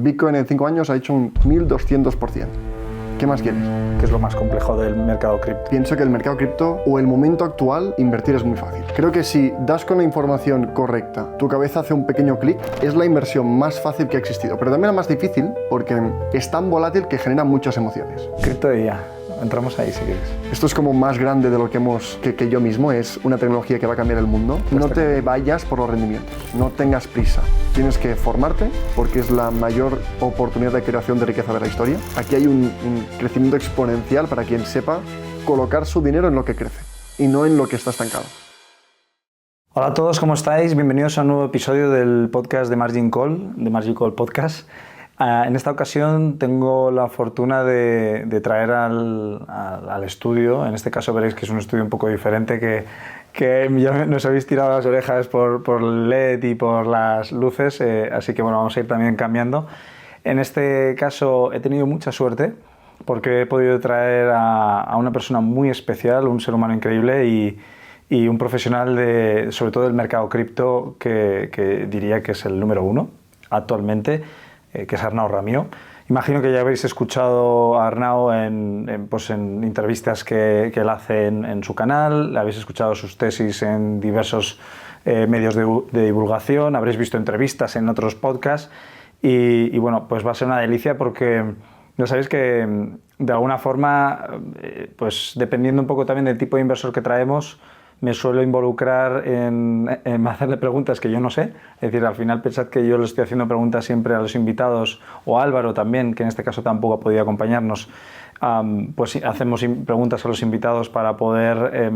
Bitcoin en 5 años ha hecho un 1200%. ¿Qué más quieres? ¿Qué es lo más complejo del mercado cripto? Pienso que el mercado cripto o el momento actual, invertir es muy fácil. Creo que si das con la información correcta, tu cabeza hace un pequeño clic, es la inversión más fácil que ha existido, pero también la más difícil porque es tan volátil que genera muchas emociones. Cripto de IA. Entramos ahí si quieres. Esto es como más grande de lo que yo mismo, es una tecnología que va a cambiar el mundo. No te vayas por los rendimientos, no tengas prisa. Tienes que formarte porque es la mayor oportunidad de creación de riqueza de la historia. Aquí hay un crecimiento exponencial para quien sepa colocar su dinero en lo que crece y no en lo que está estancado. Hola a todos, ¿cómo estáis? Bienvenidos a un nuevo episodio del podcast de Margin Call, Podcast. En esta ocasión tengo la fortuna de traer al estudio, en este caso veréis que es un estudio un poco diferente, que ya nos habéis tirado las orejas por el LED y por las luces, así que bueno, vamos a ir también cambiando. En este caso he tenido mucha suerte porque he podido traer a una persona muy especial, un ser humano increíble y un profesional sobre todo del mercado cripto que diría que es el número uno actualmente, que es Arnau Ramió. Imagino que ya habéis escuchado a Arnau en entrevistas que él hace en su canal, habéis escuchado sus tesis en diversos medios de divulgación, habréis visto entrevistas en otros podcasts y bueno, pues va a ser una delicia porque ya sabéis que de alguna forma, pues dependiendo un poco también del tipo de inversor que traemos, me suelo involucrar en hacerle preguntas que yo no sé. Es decir, al final pensad que yo le estoy haciendo preguntas siempre a los invitados, o a Álvaro también, que en este caso tampoco ha podido acompañarnos. Pues hacemos preguntas a los invitados para poder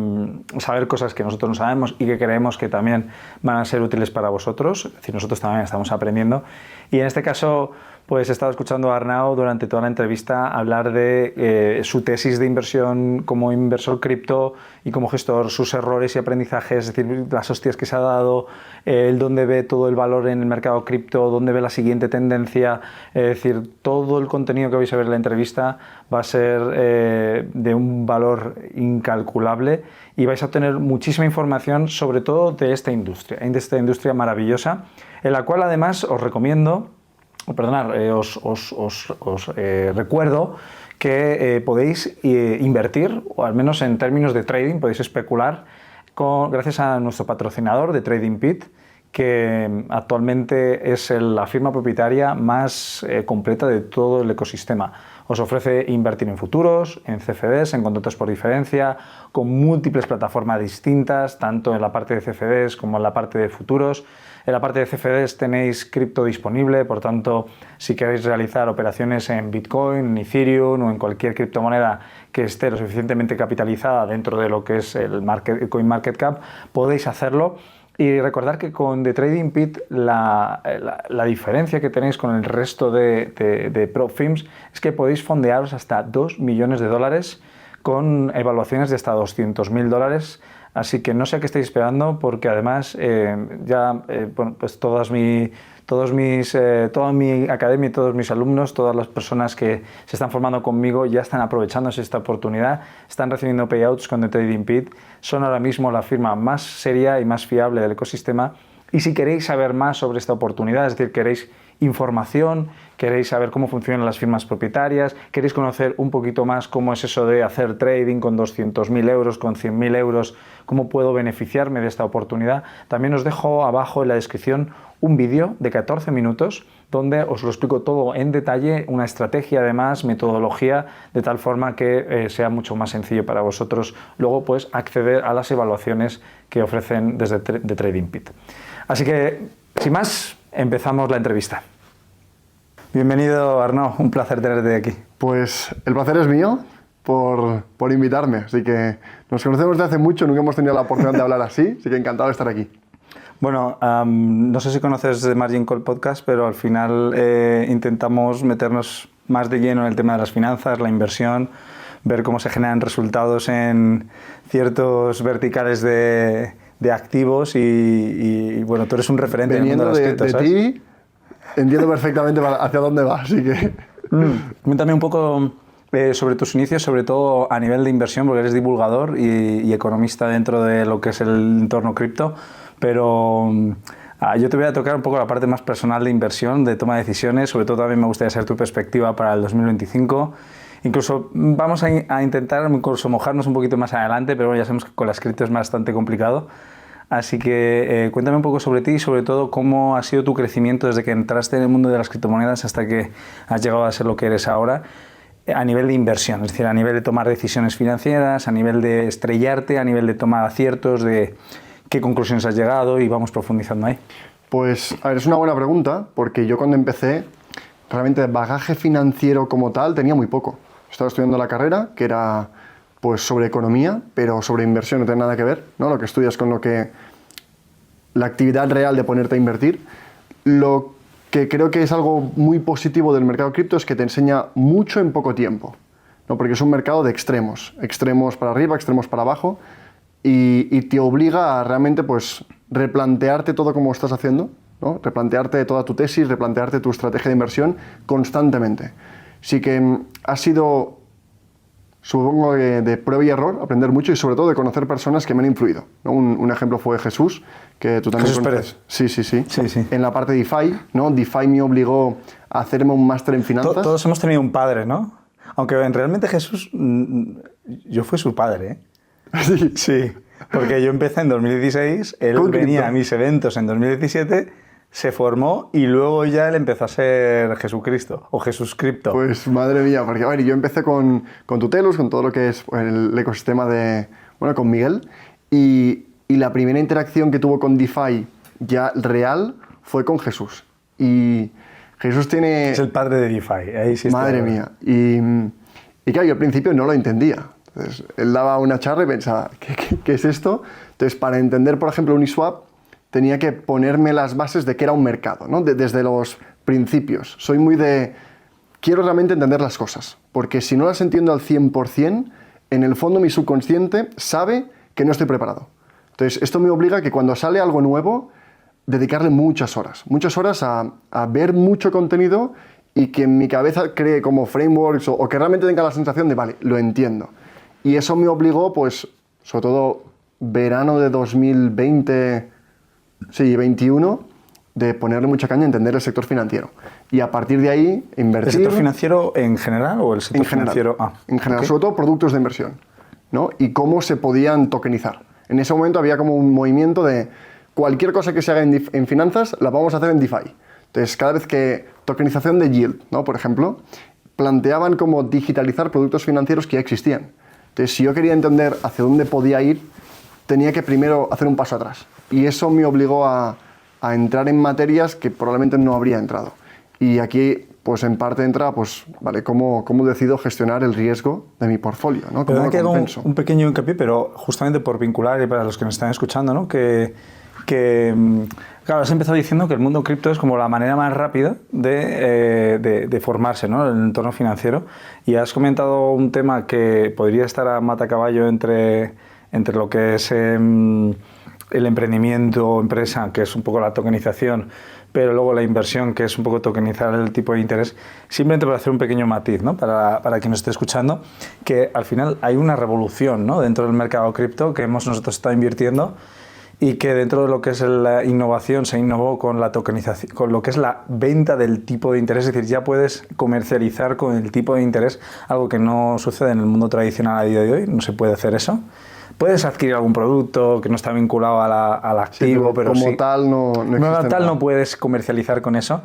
saber cosas que nosotros no sabemos y que creemos que también van a ser útiles para vosotros. Es decir, nosotros también estamos aprendiendo. Y en este caso, pues he estado escuchando a Arnau durante toda la entrevista hablar de su tesis de inversión como inversor cripto y como gestor, sus errores y aprendizajes, es decir, las hostias que se ha dado, el dónde ve todo el valor en el mercado cripto, dónde ve la siguiente tendencia, es decir, todo el contenido que vais a ver en la entrevista va a ser de un valor incalculable y vais a obtener muchísima información sobre todo de esta industria maravillosa, en la cual además os recomiendo, os recuerdo que podéis invertir, o al menos en términos de trading, podéis especular gracias a nuestro patrocinador de TradingPeat, que actualmente es la firma propietaria más completa de todo el ecosistema. Os ofrece invertir en futuros, en CFDs, en contratos por diferencia, con múltiples plataformas distintas, tanto en la parte de CFDs como en la parte de futuros. En la parte de CFDs tenéis cripto disponible, por tanto, si queréis realizar operaciones en Bitcoin, en Ethereum o en cualquier criptomoneda que esté lo suficientemente capitalizada dentro de lo que es el CoinMarketCap, podéis hacerlo. Y recordar que con The Trading Pit la diferencia que tenéis con el resto de prop firms es que podéis fondearos hasta $2 millones con evaluaciones de hasta $200.000. Así que no sé a qué estáis esperando porque además pues toda mi academia y todos mis alumnos, todas las personas que se están formando conmigo ya están aprovechándose esta oportunidad, están recibiendo payouts con The Trading Pit, son ahora mismo la firma más seria y más fiable del ecosistema. Y si queréis saber más sobre esta oportunidad, es decir, queréis información, queréis saber cómo funcionan las firmas propietarias, queréis conocer un poquito más cómo es eso de hacer trading con 200.000 euros, con 100.000 euros, cómo puedo beneficiarme de esta oportunidad, también os dejo abajo en la descripción un vídeo de 14 minutos donde os lo explico todo en detalle, una estrategia además, metodología, de tal forma que sea mucho más sencillo para vosotros luego pues acceder a las evaluaciones que ofrecen desde The Trading Pit. Así que, sin más, empezamos la entrevista. Bienvenido, Arnau, un placer tenerte aquí. Pues el placer es mío por invitarme, así que nos conocemos desde hace mucho, nunca hemos tenido la oportunidad de hablar así que encantado de estar aquí. Bueno, no sé si conoces The Margin Call Podcast, pero al final intentamos meternos más de lleno en el tema de las finanzas, la inversión, ver cómo se generan resultados en ciertos verticales de activos y bueno, tú eres un referente en el mundo de las criptos, ¿sabes? De ti, entiendo perfectamente hacia dónde vas, así que... Cuéntame un poco sobre tus inicios, sobre todo a nivel de inversión, porque eres divulgador y economista dentro de lo que es el entorno cripto, pero Yo te voy a tocar un poco la parte más personal de inversión, de toma de decisiones, sobre todo también me gustaría saber tu perspectiva para el 2025. Incluso vamos a intentar incluso mojarnos un poquito más adelante, pero bueno, ya sabemos que con las cripto es bastante complicado. Así que cuéntame un poco sobre ti y sobre todo cómo ha sido tu crecimiento desde que entraste en el mundo de las criptomonedas hasta que has llegado a ser lo que eres ahora a nivel de inversión, es decir, a nivel de tomar decisiones financieras, a nivel de estrellarte, a nivel de tomar aciertos, de qué conclusiones has llegado y vamos profundizando ahí. Pues, a ver, es una buena pregunta porque yo cuando empecé, realmente bagaje financiero como tal tenía muy poco. Estaba estudiando la carrera, que era pues sobre economía, pero sobre inversión no tiene nada que ver, ¿no? Lo que estudias con lo que la actividad real de ponerte a invertir. Lo que creo que es algo muy positivo del mercado cripto es que te enseña mucho en poco tiempo, ¿no? Porque es un mercado de extremos, extremos para arriba, extremos para abajo, y te obliga a realmente pues replantearte todo como estás haciendo, ¿no? Replantearte toda tu tesis, replantearte tu estrategia de inversión constantemente. Sí que ha sido, supongo que de prueba y error, aprender mucho y sobre todo de conocer personas que me han influido, ¿no? Un ejemplo fue Jesús, que tú también Jesús conoces. Pérez. Sí. En la parte de DeFi, ¿no? DeFi me obligó a hacerme un máster en finanzas. Todos hemos tenido un padre, ¿no? Aunque realmente Jesús, yo fui su padre, ¿eh? Sí, porque yo empecé en 2016, él venía a mis eventos en 2017, se formó y luego ya él empezó a ser Jesucristo o Jesús Cripto. Pues madre mía, porque a ver, yo empecé con Tutelus, con todo lo que es el ecosistema de, bueno, con Miguel, y la primera interacción que tuvo con DeFi ya real fue con Jesús. Y Jesús tiene... Es el padre de DeFi, ahí sí está. Madre mía. Y claro, yo al principio no lo entendía. Entonces, él daba una charla y pensaba, ¿qué es esto? Entonces, para entender, por ejemplo, Uniswap, tenía que ponerme las bases de qué era un mercado, ¿no? Desde los principios. Soy muy de... Quiero realmente entender las cosas, porque si no las entiendo al 100%, en el fondo mi subconsciente sabe que no estoy preparado. Entonces, esto me obliga a que cuando sale algo nuevo, dedicarle muchas horas a ver mucho contenido y que en mi cabeza cree como frameworks o que realmente tenga la sensación de, vale, lo entiendo. Y eso me obligó, pues, sobre todo verano de 2020, sí, 21, de ponerle mucha caña a entender el sector financiero. Y a partir de ahí, invertir... ¿El sector financiero en general o el sector financiero? En general, sobre todo productos de inversión, ¿no? Y cómo se podían tokenizar. En ese momento había como un movimiento de cualquier cosa que se haga en finanzas, la vamos a hacer en DeFi. Entonces, cada vez que tokenización de yield, ¿no? Por ejemplo, planteaban como digitalizar productos financieros que ya existían. Entonces, si yo quería entender hacia dónde podía ir, tenía que primero hacer un paso atrás. Y eso me obligó a entrar en materias que probablemente no habría entrado. Y aquí, pues en parte entra, pues, ¿vale? ¿Cómo decido gestionar el riesgo de mi portfolio, ¿no? ¿Cómo lo compenso? Un pequeño hincapié, pero justamente por vincular y para los que nos están escuchando, ¿no? Claro, has empezado diciendo que el mundo cripto es como la manera más rápida de formarse, ¿no? En el entorno financiero. Y has comentado un tema que podría estar a matacaballo entre lo que es el emprendimiento o empresa, que es un poco la tokenización, pero luego la inversión, que es un poco tokenizar el tipo de interés, simplemente para hacer un pequeño matiz, ¿no? Para quien nos esté escuchando, que al final hay una revolución, ¿no? Dentro del mercado cripto que hemos nosotros estado invirtiendo y que dentro de lo que es la innovación se innovó con la tokenización, con lo que es la venta del tipo de interés, es decir, ya puedes comercializar con el tipo de interés, algo que no sucede en el mundo tradicional a día de hoy, no se puede hacer eso. Puedes adquirir algún producto que no está vinculado al activo, sí, pero como sí, tal no existe como tal nada. no puedes comercializar con eso.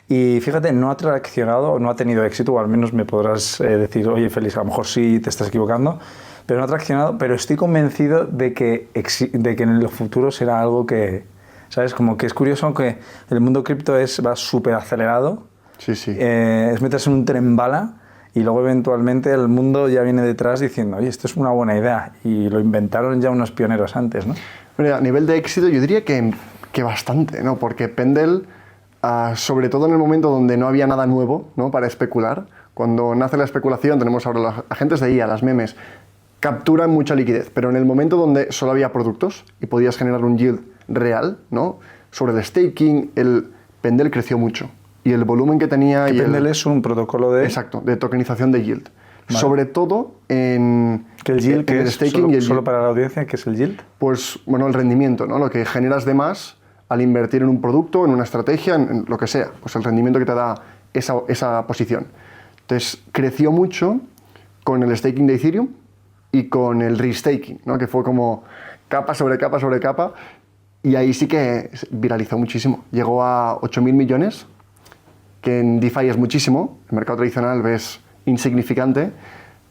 Y fíjate, no ha traccionado, no ha tenido éxito, o al menos me podrás decir, oye Félix, a lo mejor sí te estás equivocando, pero no ha traccionado, pero estoy convencido de que en el futuro será algo que, ¿sabes? Como que es curioso que el mundo cripto va súper acelerado, sí. Es meterse en un tren bala y luego eventualmente el mundo ya viene detrás diciendo, oye, esto es una buena idea, y lo inventaron ya unos pioneros antes, ¿no? Mira, a nivel de éxito yo diría que bastante, ¿no? Porque Pendel, sobre todo en el momento donde no había nada nuevo, ¿no? Para especular, cuando nace la especulación, tenemos ahora los agentes de IA, las memes, capturan mucha liquidez, pero en el momento donde solo había productos y podías generar un yield real, ¿no? Sobre el staking, el Pendel creció mucho. Y el volumen que tenía... Pendel es un protocolo de... Exacto, de tokenización de yield. Vale. Sobre todo en... ¿Que el yield, en el staking y el solo para la audiencia, qué es el yield? Pues, bueno, el rendimiento, ¿no? Lo que generas de más al invertir en un producto, en una estrategia, en lo que sea, pues el rendimiento que te da esa posición. Entonces, creció mucho con el staking de Ethereum y con el restaking, ¿no? Que fue como capa sobre capa sobre capa, y ahí sí que viralizó muchísimo. Llegó a 8.000 millones, que en DeFi es muchísimo, en el mercado tradicional ves insignificante,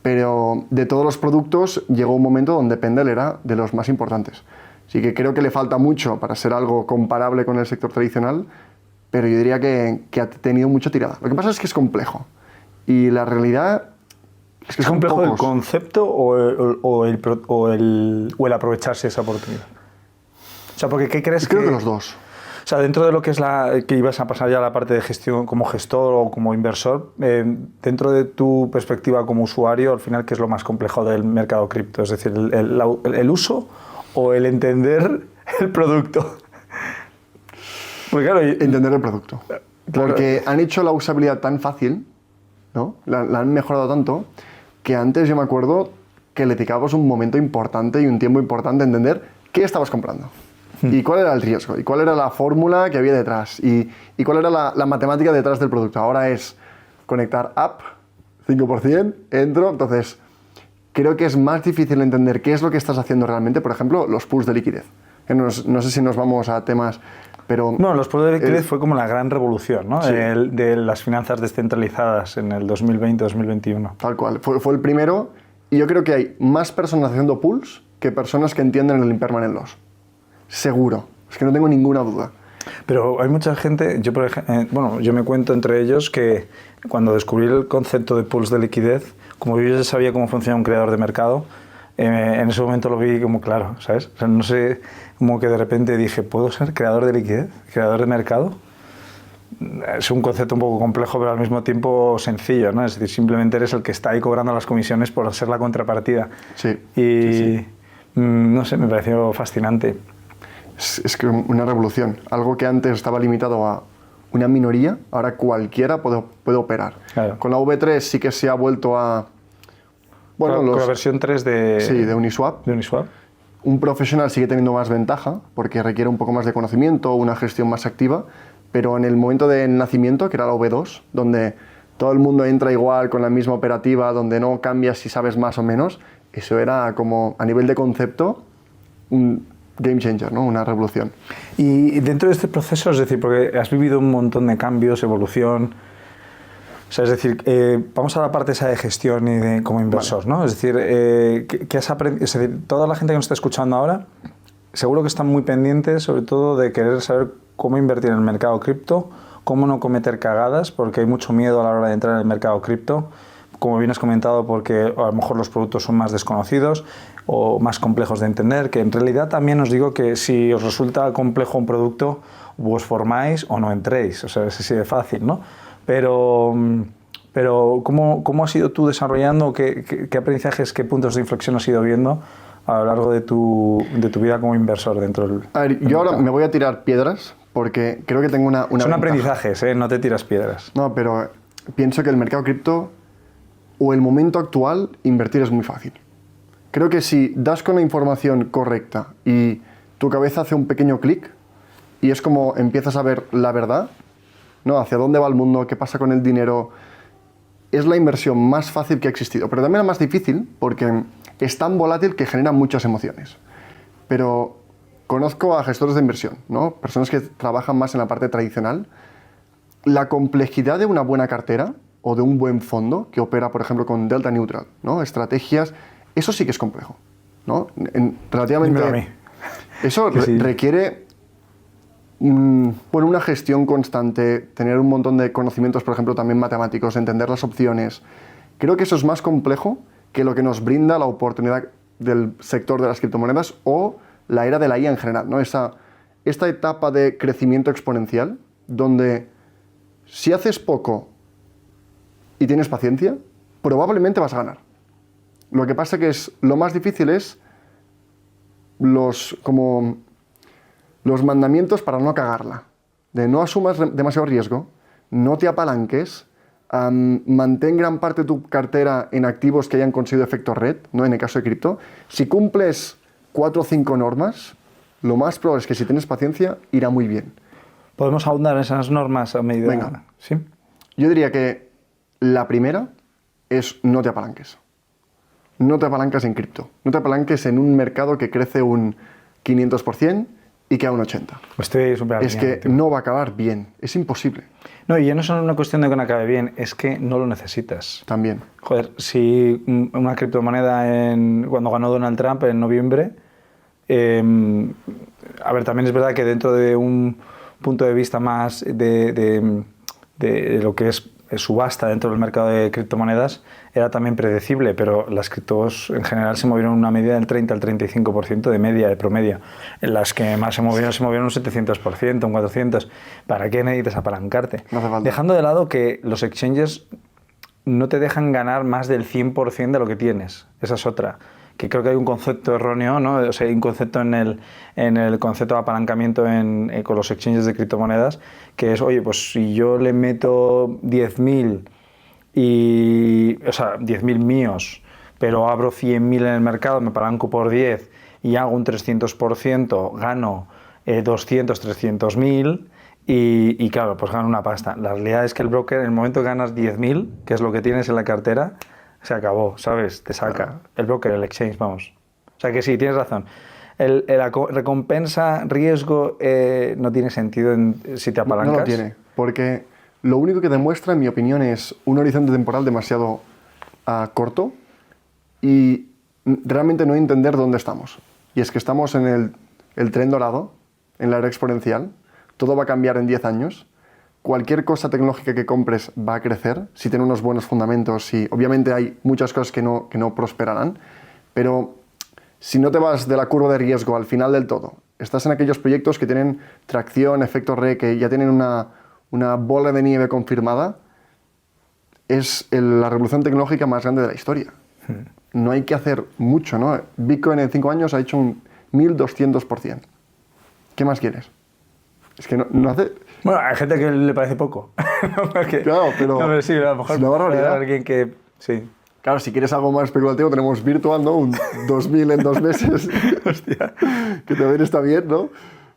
pero de todos los productos llegó un momento donde Pendle era de los más importantes. Así que creo que le falta mucho para ser algo comparable con el sector tradicional, pero yo diría que ha tenido mucha tirada. Lo que pasa es que es complejo, y la realidad es que ¿Es complejo el concepto o el aprovecharse de esa oportunidad? O sea, porque ¿qué crees Creo que los dos. O sea, dentro de lo que es que ibas a pasar ya a la parte de gestión como gestor o como inversor, dentro de tu perspectiva como usuario, al final, ¿qué es lo más complejo del mercado cripto? Es decir, ¿el uso o el entender el producto? Pues claro, entender el producto. Claro. Porque han hecho la usabilidad tan fácil, ¿no? La han mejorado tanto, que antes yo me acuerdo que le dedicabas un momento importante y un tiempo importante a entender qué estabas comprando. Y cuál era el riesgo, y cuál era la fórmula que había detrás, y cuál era la matemática detrás del producto. Ahora es conectar app, 5%, entro. Entonces, creo que es más difícil entender qué es lo que estás haciendo realmente. Por ejemplo, los pools de liquidez. No sé si nos vamos a temas, pero... No, los pools de liquidez fue como la gran revolución, ¿no? Sí. De las finanzas descentralizadas en el 2020-2021. Tal cual, fue el primero, y yo creo que hay más personas haciendo pools que personas que entienden el impermanent loss. Seguro, es que no tengo ninguna duda. Pero hay mucha gente, yo por ejemplo, yo me cuento entre ellos que cuando descubrí el concepto de pools de liquidez, como yo ya sabía cómo funciona un creador de mercado, en ese momento lo vi como claro, ¿sabes? O sea, no sé, como que de repente dije, ¿puedo ser creador de liquidez? ¿Creador de mercado? Es un concepto un poco complejo, pero al mismo tiempo sencillo, ¿no? Es decir, simplemente eres el que está ahí cobrando las comisiones por ser la contrapartida. Sí. Y sí. No sé, me pareció fascinante. Es que una revolución. Algo que antes estaba limitado a una minoría, ahora cualquiera puede operar. Claro. Con la V3 sí que se ha vuelto a... Bueno, con la versión 3 de... Sí, de Uniswap. De Uniswap. Un profesional sigue teniendo más ventaja porque requiere un poco más de conocimiento, una gestión más activa, pero en el momento del nacimiento, que era la V2, donde todo el mundo entra igual con la misma operativa, donde no cambias si sabes más o menos, eso era como, a nivel de concepto, un game changer, ¿no? Una revolución. Y dentro de este proceso, es decir, porque has vivido un montón de cambios, evolución, o sea, es decir, vamos a la parte esa de gestión y como inversor, vale, ¿no? Es decir, ¿qué has aprendido? Es decir, toda la gente que nos está escuchando ahora, seguro que están muy pendientes, sobre todo, de querer saber cómo invertir en el mercado cripto, cómo no cometer cagadas, porque hay mucho miedo a la hora de entrar en el mercado cripto, como bien has comentado, porque a lo mejor los productos son más desconocidos o más complejos de entender, que en realidad también os digo que si os resulta complejo un producto, os formáis o no entréis, o sea, es así de fácil, ¿no? Pero ¿cómo has ido tú desarrollando, qué aprendizajes, qué puntos de inflexión has ido viendo a lo largo de tu vida como inversor dentro del... A ver, yo ahora me voy a tirar piedras porque creo que tengo una Son ventaja. aprendizajes, no te tiras piedras. No, pero pienso que el mercado cripto o el momento actual, invertir es muy fácil. Creo que si das con la información correcta y tu cabeza hace un pequeño clic y es como empiezas a ver la verdad, ¿no? Hacia dónde va el mundo, qué pasa con el dinero, es la inversión más fácil que ha existido, pero también la más difícil porque es tan volátil que genera muchas emociones. Pero conozco a gestores de inversión, ¿no? Personas que trabajan más en la parte tradicional. La complejidad de una buena cartera o de un buen fondo que opera, por ejemplo, con delta neutral, ¿no? Estrategias, eso sí que es complejo, ¿no? Relativamente... Dímelo a mí. Eso sí. Requiere una gestión constante, tener un montón de conocimientos, por ejemplo, también matemáticos, entender las opciones. Creo que eso es más complejo que lo que nos brinda la oportunidad del sector de las criptomonedas o la era de la IA en general, ¿no? Esta etapa de crecimiento exponencial, donde si haces poco y tienes paciencia, probablemente vas a ganar. Lo que pasa que lo más difícil es los mandamientos para no cagarla. De no asumas demasiado riesgo, no te apalanques, mantén gran parte de tu cartera en activos que hayan conseguido efecto red, ¿no? En el caso de cripto. Si cumples 4 o 5 normas, lo más probable es que si tienes paciencia, irá muy bien. ¿Podemos ahondar en esas normas a medida? Venga. ¿Sí? Yo diría que la primera es no te apalanques. No te apalancas en cripto. No te apalanques en un mercado que crece un 500% y que a un 80%. Estoy súper Es que contigo. no va a acabar bien. Es imposible. No, y ya no es solo una cuestión de que no acabe bien, es que no lo necesitas. También. Joder, si una criptomoneda cuando ganó Donald Trump en noviembre, a ver, también es verdad que dentro de un punto de vista más de lo que es subasta dentro del mercado de criptomonedas, era también predecible, pero las criptos en general se movieron una media del 30 al 35% de media, de promedio. En las que más se movieron un 700%, un 400%. ¿Para qué necesitas apalancarte? No hace falta. Dejando de lado que los exchanges no te dejan ganar más del 100% de lo que tienes. Esa es otra. Que creo que hay un concepto erróneo, ¿no? O sea, hay un concepto en el concepto de apalancamiento con los exchanges de criptomonedas, que es, oye, pues si yo le meto 10.000 o sea, 10.000 míos, pero abro 100.000 en el mercado, me apalanco por 10 y hago un 300%, gano 200, 300.000 y claro, pues gano una pasta. La realidad es que el broker, en el momento que ganas 10.000, que es lo que tienes en la cartera, se acabó, ¿sabes? Te saca. Claro. El broker, el exchange, vamos. O sea que sí, tienes razón. La recompensa, riesgo, no tiene sentido si te apalancas. No lo tiene, porque lo único que demuestra, en mi opinión, es un horizonte temporal demasiado corto y realmente no entender dónde estamos. Y es que estamos en el tren dorado, en la era exponencial, todo va a cambiar en 10 años, cualquier cosa tecnológica que compres va a crecer, si tiene unos buenos fundamentos, y obviamente hay muchas cosas que no prosperarán, pero si no te vas de la curva de riesgo al final del todo, estás en aquellos proyectos que tienen tracción, efecto re, que ya tienen una bola de nieve confirmada, es la revolución tecnológica más grande de la historia. No hay que hacer mucho, ¿no? Bitcoin en 5 años ha hecho un 1200%. ¿Qué más quieres? Es que no hace... Bueno, hay gente que le parece poco. Claro, pero... No, pero sí, a lo mejor es una barbaridad. alguien que... Sí. Claro, si quieres algo más especulativo, tenemos Virtual, ¿no? Un 2000 en 2 meses. Hostia. Que también está bien, ¿no?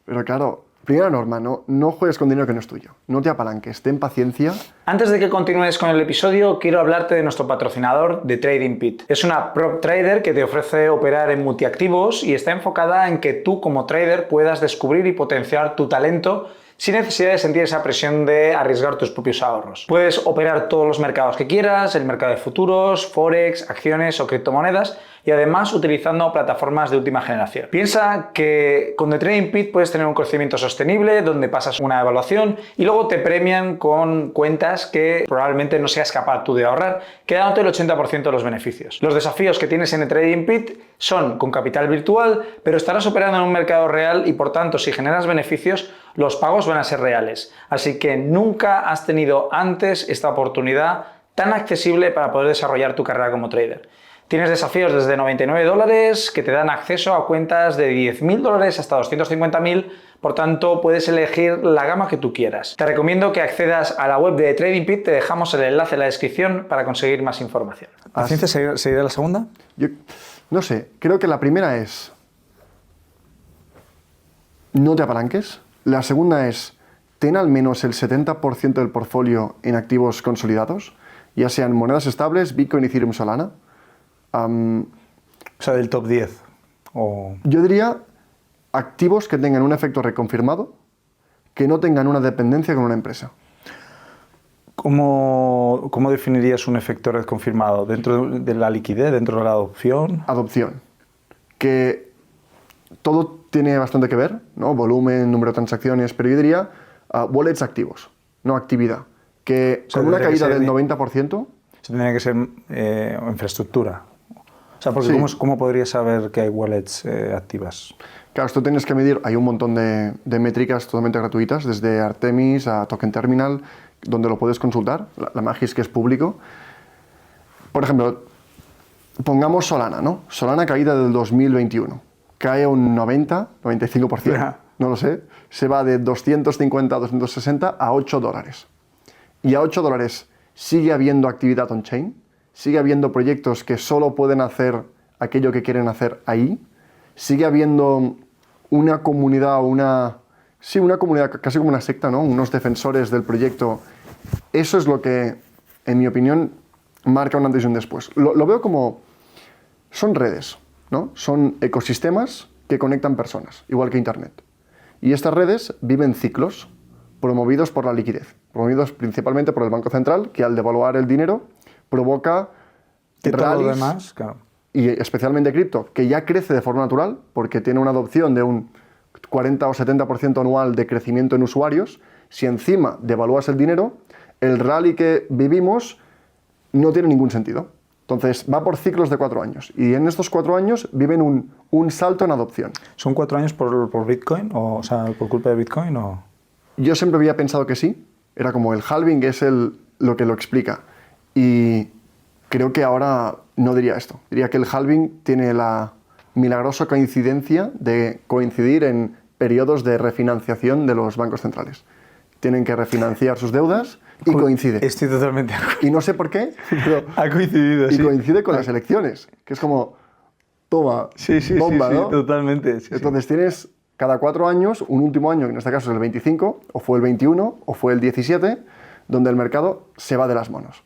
Pero claro, primera norma, no juegues con dinero que no es tuyo. No te apalanques, ten paciencia. Antes de que continúes con el episodio, quiero hablarte de nuestro patrocinador, de Trading Pit. Es una prop trader que te ofrece operar en multiactivos y está enfocada en que tú como trader puedas descubrir y potenciar tu talento sin necesidad de sentir esa presión de arriesgar tus propios ahorros. Puedes operar todos los mercados que quieras, el mercado de futuros, forex, acciones o criptomonedas, y además utilizando plataformas de última generación. Piensa que con The Trading Pit puedes tener un crecimiento sostenible donde pasas una evaluación y luego te premian con cuentas que probablemente no seas capaz tú de ahorrar, quedándote el 80% de los beneficios. Los desafíos que tienes en The Trading Pit son con capital virtual, pero estarás operando en un mercado real y por tanto si generas beneficios, los pagos van a ser reales. Así que nunca has tenido antes esta oportunidad tan accesible para poder desarrollar tu carrera como trader. Tienes desafíos desde $99 que te dan acceso a cuentas de $10.000 hasta $250.000, por tanto puedes elegir la gama que tú quieras. Te recomiendo que accedas a la web de Trading Pit, te dejamos el enlace en la descripción para conseguir más información. ¿A ciencia seguirá la segunda? Yo no sé, creo que la primera es no te apalanques. La segunda es ten al menos el 70% del portfolio en activos consolidados, ya sean monedas estables, Bitcoin, Ethereum, Solana. O sea, del top 10. Yo diría activos que tengan un efecto reconfirmado, que no tengan una dependencia con una empresa. ¿Cómo definirías un efecto red confirmado? ¿Dentro de la liquidez? ¿Dentro de la adopción? Adopción. Que todo tiene bastante que ver, ¿no? Volumen, número de transacciones, pero yo diría wallets activos, no actividad. Que con una caída del 90%... Eso tendría que ser infraestructura. O sea, porque Sí. ¿cómo podrías saber que hay wallets activas? Claro, esto tienes que medir, hay un montón de métricas totalmente gratuitas, desde Artemis a Token Terminal, donde lo puedes consultar. La magia es que es público. Por ejemplo, pongamos Solana, ¿no? Solana caída del 2021. Cae un 90, 95%, Ya. no lo sé. Se va de 250 a 260 a $8. Y a $8 sigue habiendo actividad on-chain, sigue habiendo proyectos que solo pueden hacer aquello que quieren hacer ahí, sigue habiendo una comunidad o una comunidad casi como una secta, ¿no? Unos defensores del proyecto. Eso es lo que, en mi opinión, marca un antes y un después. Lo veo como, son redes, ¿no? Son ecosistemas que conectan personas, igual que Internet. Y estas redes viven ciclos promovidos por la liquidez, promovidos principalmente por el Banco Central, que al devaluar el dinero provoca que todo lo rallies, demás, claro. y especialmente cripto, que ya crece de forma natural, porque tiene una adopción de un 40 o 70% anual de crecimiento en usuarios. Si encima devalúas el dinero, el rally que vivimos no tiene ningún sentido. Entonces va por ciclos de 4 años, y en estos 4 años viven un salto en adopción. ¿Son 4 años por Bitcoin? O sea, ¿por culpa de Bitcoin? ¿O? Yo siempre había pensado que sí, era como el halving es lo que lo explica, y creo que ahora no diría esto. Diría que el halving tiene la milagrosa coincidencia de coincidir en periodos de refinanciación de los bancos centrales. Tienen que refinanciar sus deudas y coincide. Estoy totalmente de acuerdo. Y no sé por qué, pero Ha coincidido, y sí. coincide con las elecciones, que es como, toma, bomba, sí, ¿no? totalmente. Sí, Entonces tienes cada 4 años, un último año, que en este caso es el 25, o fue el 21, o fue el 17, donde el mercado se va de las manos.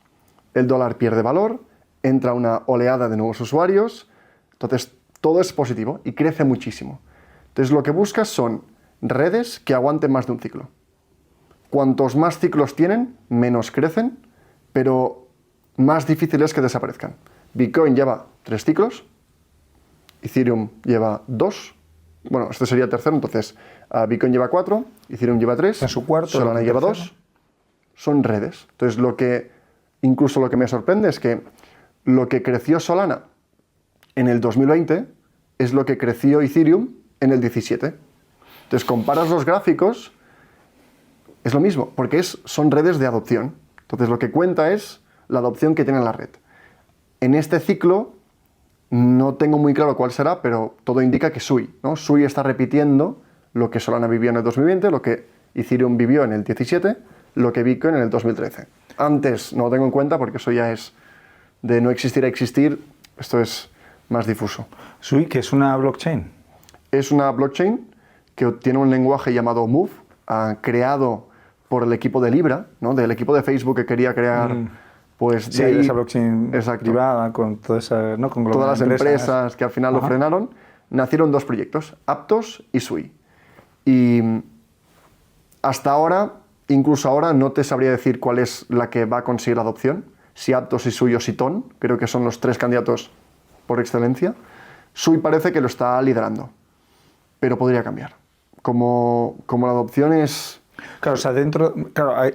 El dólar pierde valor, entra una oleada de nuevos usuarios, entonces todo es positivo y crece muchísimo. Entonces lo que buscas son redes que aguanten más de un ciclo. Cuantos más ciclos tienen, menos crecen, pero más difícil es que desaparezcan. Bitcoin lleva 3 ciclos, Ethereum lleva 2, bueno, este sería el tercero, entonces Bitcoin lleva 4, Ethereum lleva 3, En su cuarto, Solana lleva tercero. 2, son redes. Entonces incluso lo que me sorprende es que lo que creció Solana en el 2020 es lo que creció Ethereum en el 17. Entonces comparas los gráficos, es lo mismo, porque son redes de adopción. Entonces lo que cuenta es la adopción que tiene la red. En este ciclo no tengo muy claro cuál será, pero todo indica que Sui, ¿no? Sui está repitiendo lo que Solana vivió en el 2020, lo que Ethereum vivió en el 17, lo que Bitcoin en el 2013. Antes no lo tengo en cuenta porque eso ya es de no existir a existir, esto es más difuso. Sui, que es una blockchain. Es una blockchain que tiene un lenguaje llamado Move, creado por el equipo de Libra, ¿no? Del equipo de Facebook que quería crear, pues Sí, de ahí, esa blockchain exacto, privada con toda esa, ¿no? Con todas las empresas que al final lo Ajá. frenaron, nacieron 2 proyectos, Aptos y Sui. Y hasta ahora, incluso ahora, no te sabría decir cuál es la que va a conseguir la adopción, si Aptos y Sui o Siton, creo que son los 3 candidatos por excelencia. Sui parece que lo está liderando, pero podría cambiar. Como la adopción es... Claro, o sea,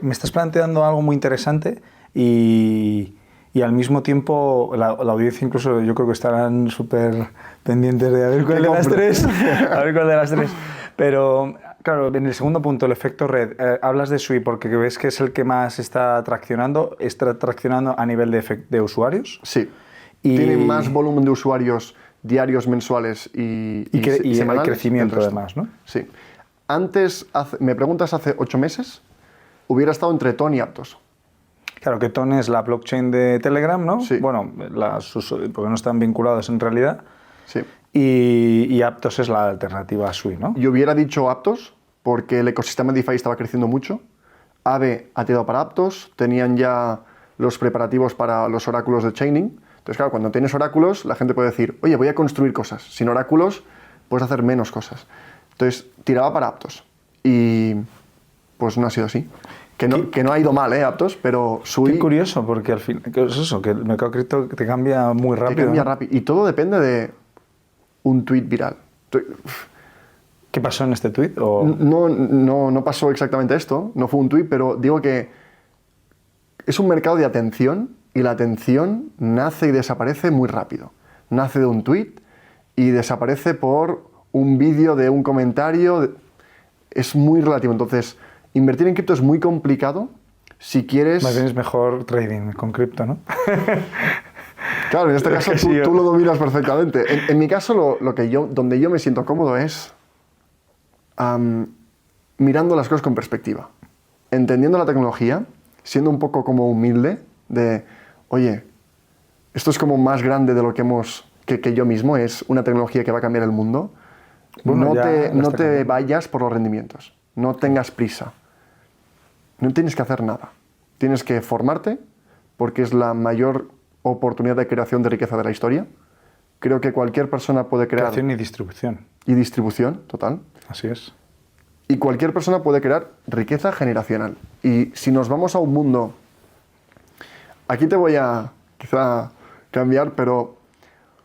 me estás planteando algo muy interesante y al mismo tiempo la audiencia incluso yo creo que estarán súper pendientes de a ver cuál de las tres. A ver cuál de las tres. Pero, claro, en el segundo punto, el efecto red, hablas de Sui porque ves que es el que más está traccionando a nivel de usuarios. Sí. Y Tiene más volumen de usuarios diarios, mensuales y hay semanales. crecimiento que el resto. además, ¿no? Sí. Antes, me preguntas hace 8 meses, hubiera estado entre Ton y Aptos. Claro, que Ton es la blockchain de Telegram, ¿no? Sí. Bueno, porque no están vinculados en realidad. Sí. Y Aptos es la alternativa a Sui, ¿no? Yo hubiera dicho Aptos porque el ecosistema DeFi estaba creciendo mucho. Aave ha tirado para Aptos, tenían ya los preparativos para los oráculos de chaining. Entonces, claro, cuando tienes oráculos, la gente puede decir, oye, voy a construir cosas. Sin oráculos, puedes hacer menos cosas. Entonces, tiraba para Aptos. Y pues no ha sido así. Que no ha ido mal, Aptos, pero Sui... Qué curioso, porque al fin, es eso, que el mercado cripto te cambia muy rápido. Te cambia ¿no? rápido. Y todo depende de un tuit viral. ¿Qué pasó en este tuit? No pasó exactamente esto, no fue un tuit, pero digo que es un mercado de atención y la atención nace y desaparece muy rápido. Nace de un tuit y desaparece por un vídeo de un comentario. Es muy relativo. Entonces, invertir en cripto es muy complicado si quieres... Más bien es mejor trading con cripto, ¿no? Claro, en este caso tú lo dominas perfectamente. En mi caso, donde yo me siento cómodo es mirando las cosas con perspectiva, entendiendo la tecnología, siendo un poco como humilde de, oye, esto es como más grande de lo que yo mismo, es una tecnología que va a cambiar el mundo. Bueno, no te vayas por los rendimientos, no tengas prisa, no tienes que hacer nada, tienes que formarte porque es la mayor oportunidad de creación de riqueza de la historia. Creo que cualquier persona puede crear... Creación y distribución. Y distribución, total. Así es. Y cualquier persona puede crear riqueza generacional. Y si nos vamos a un mundo... Aquí te voy a quizá cambiar, pero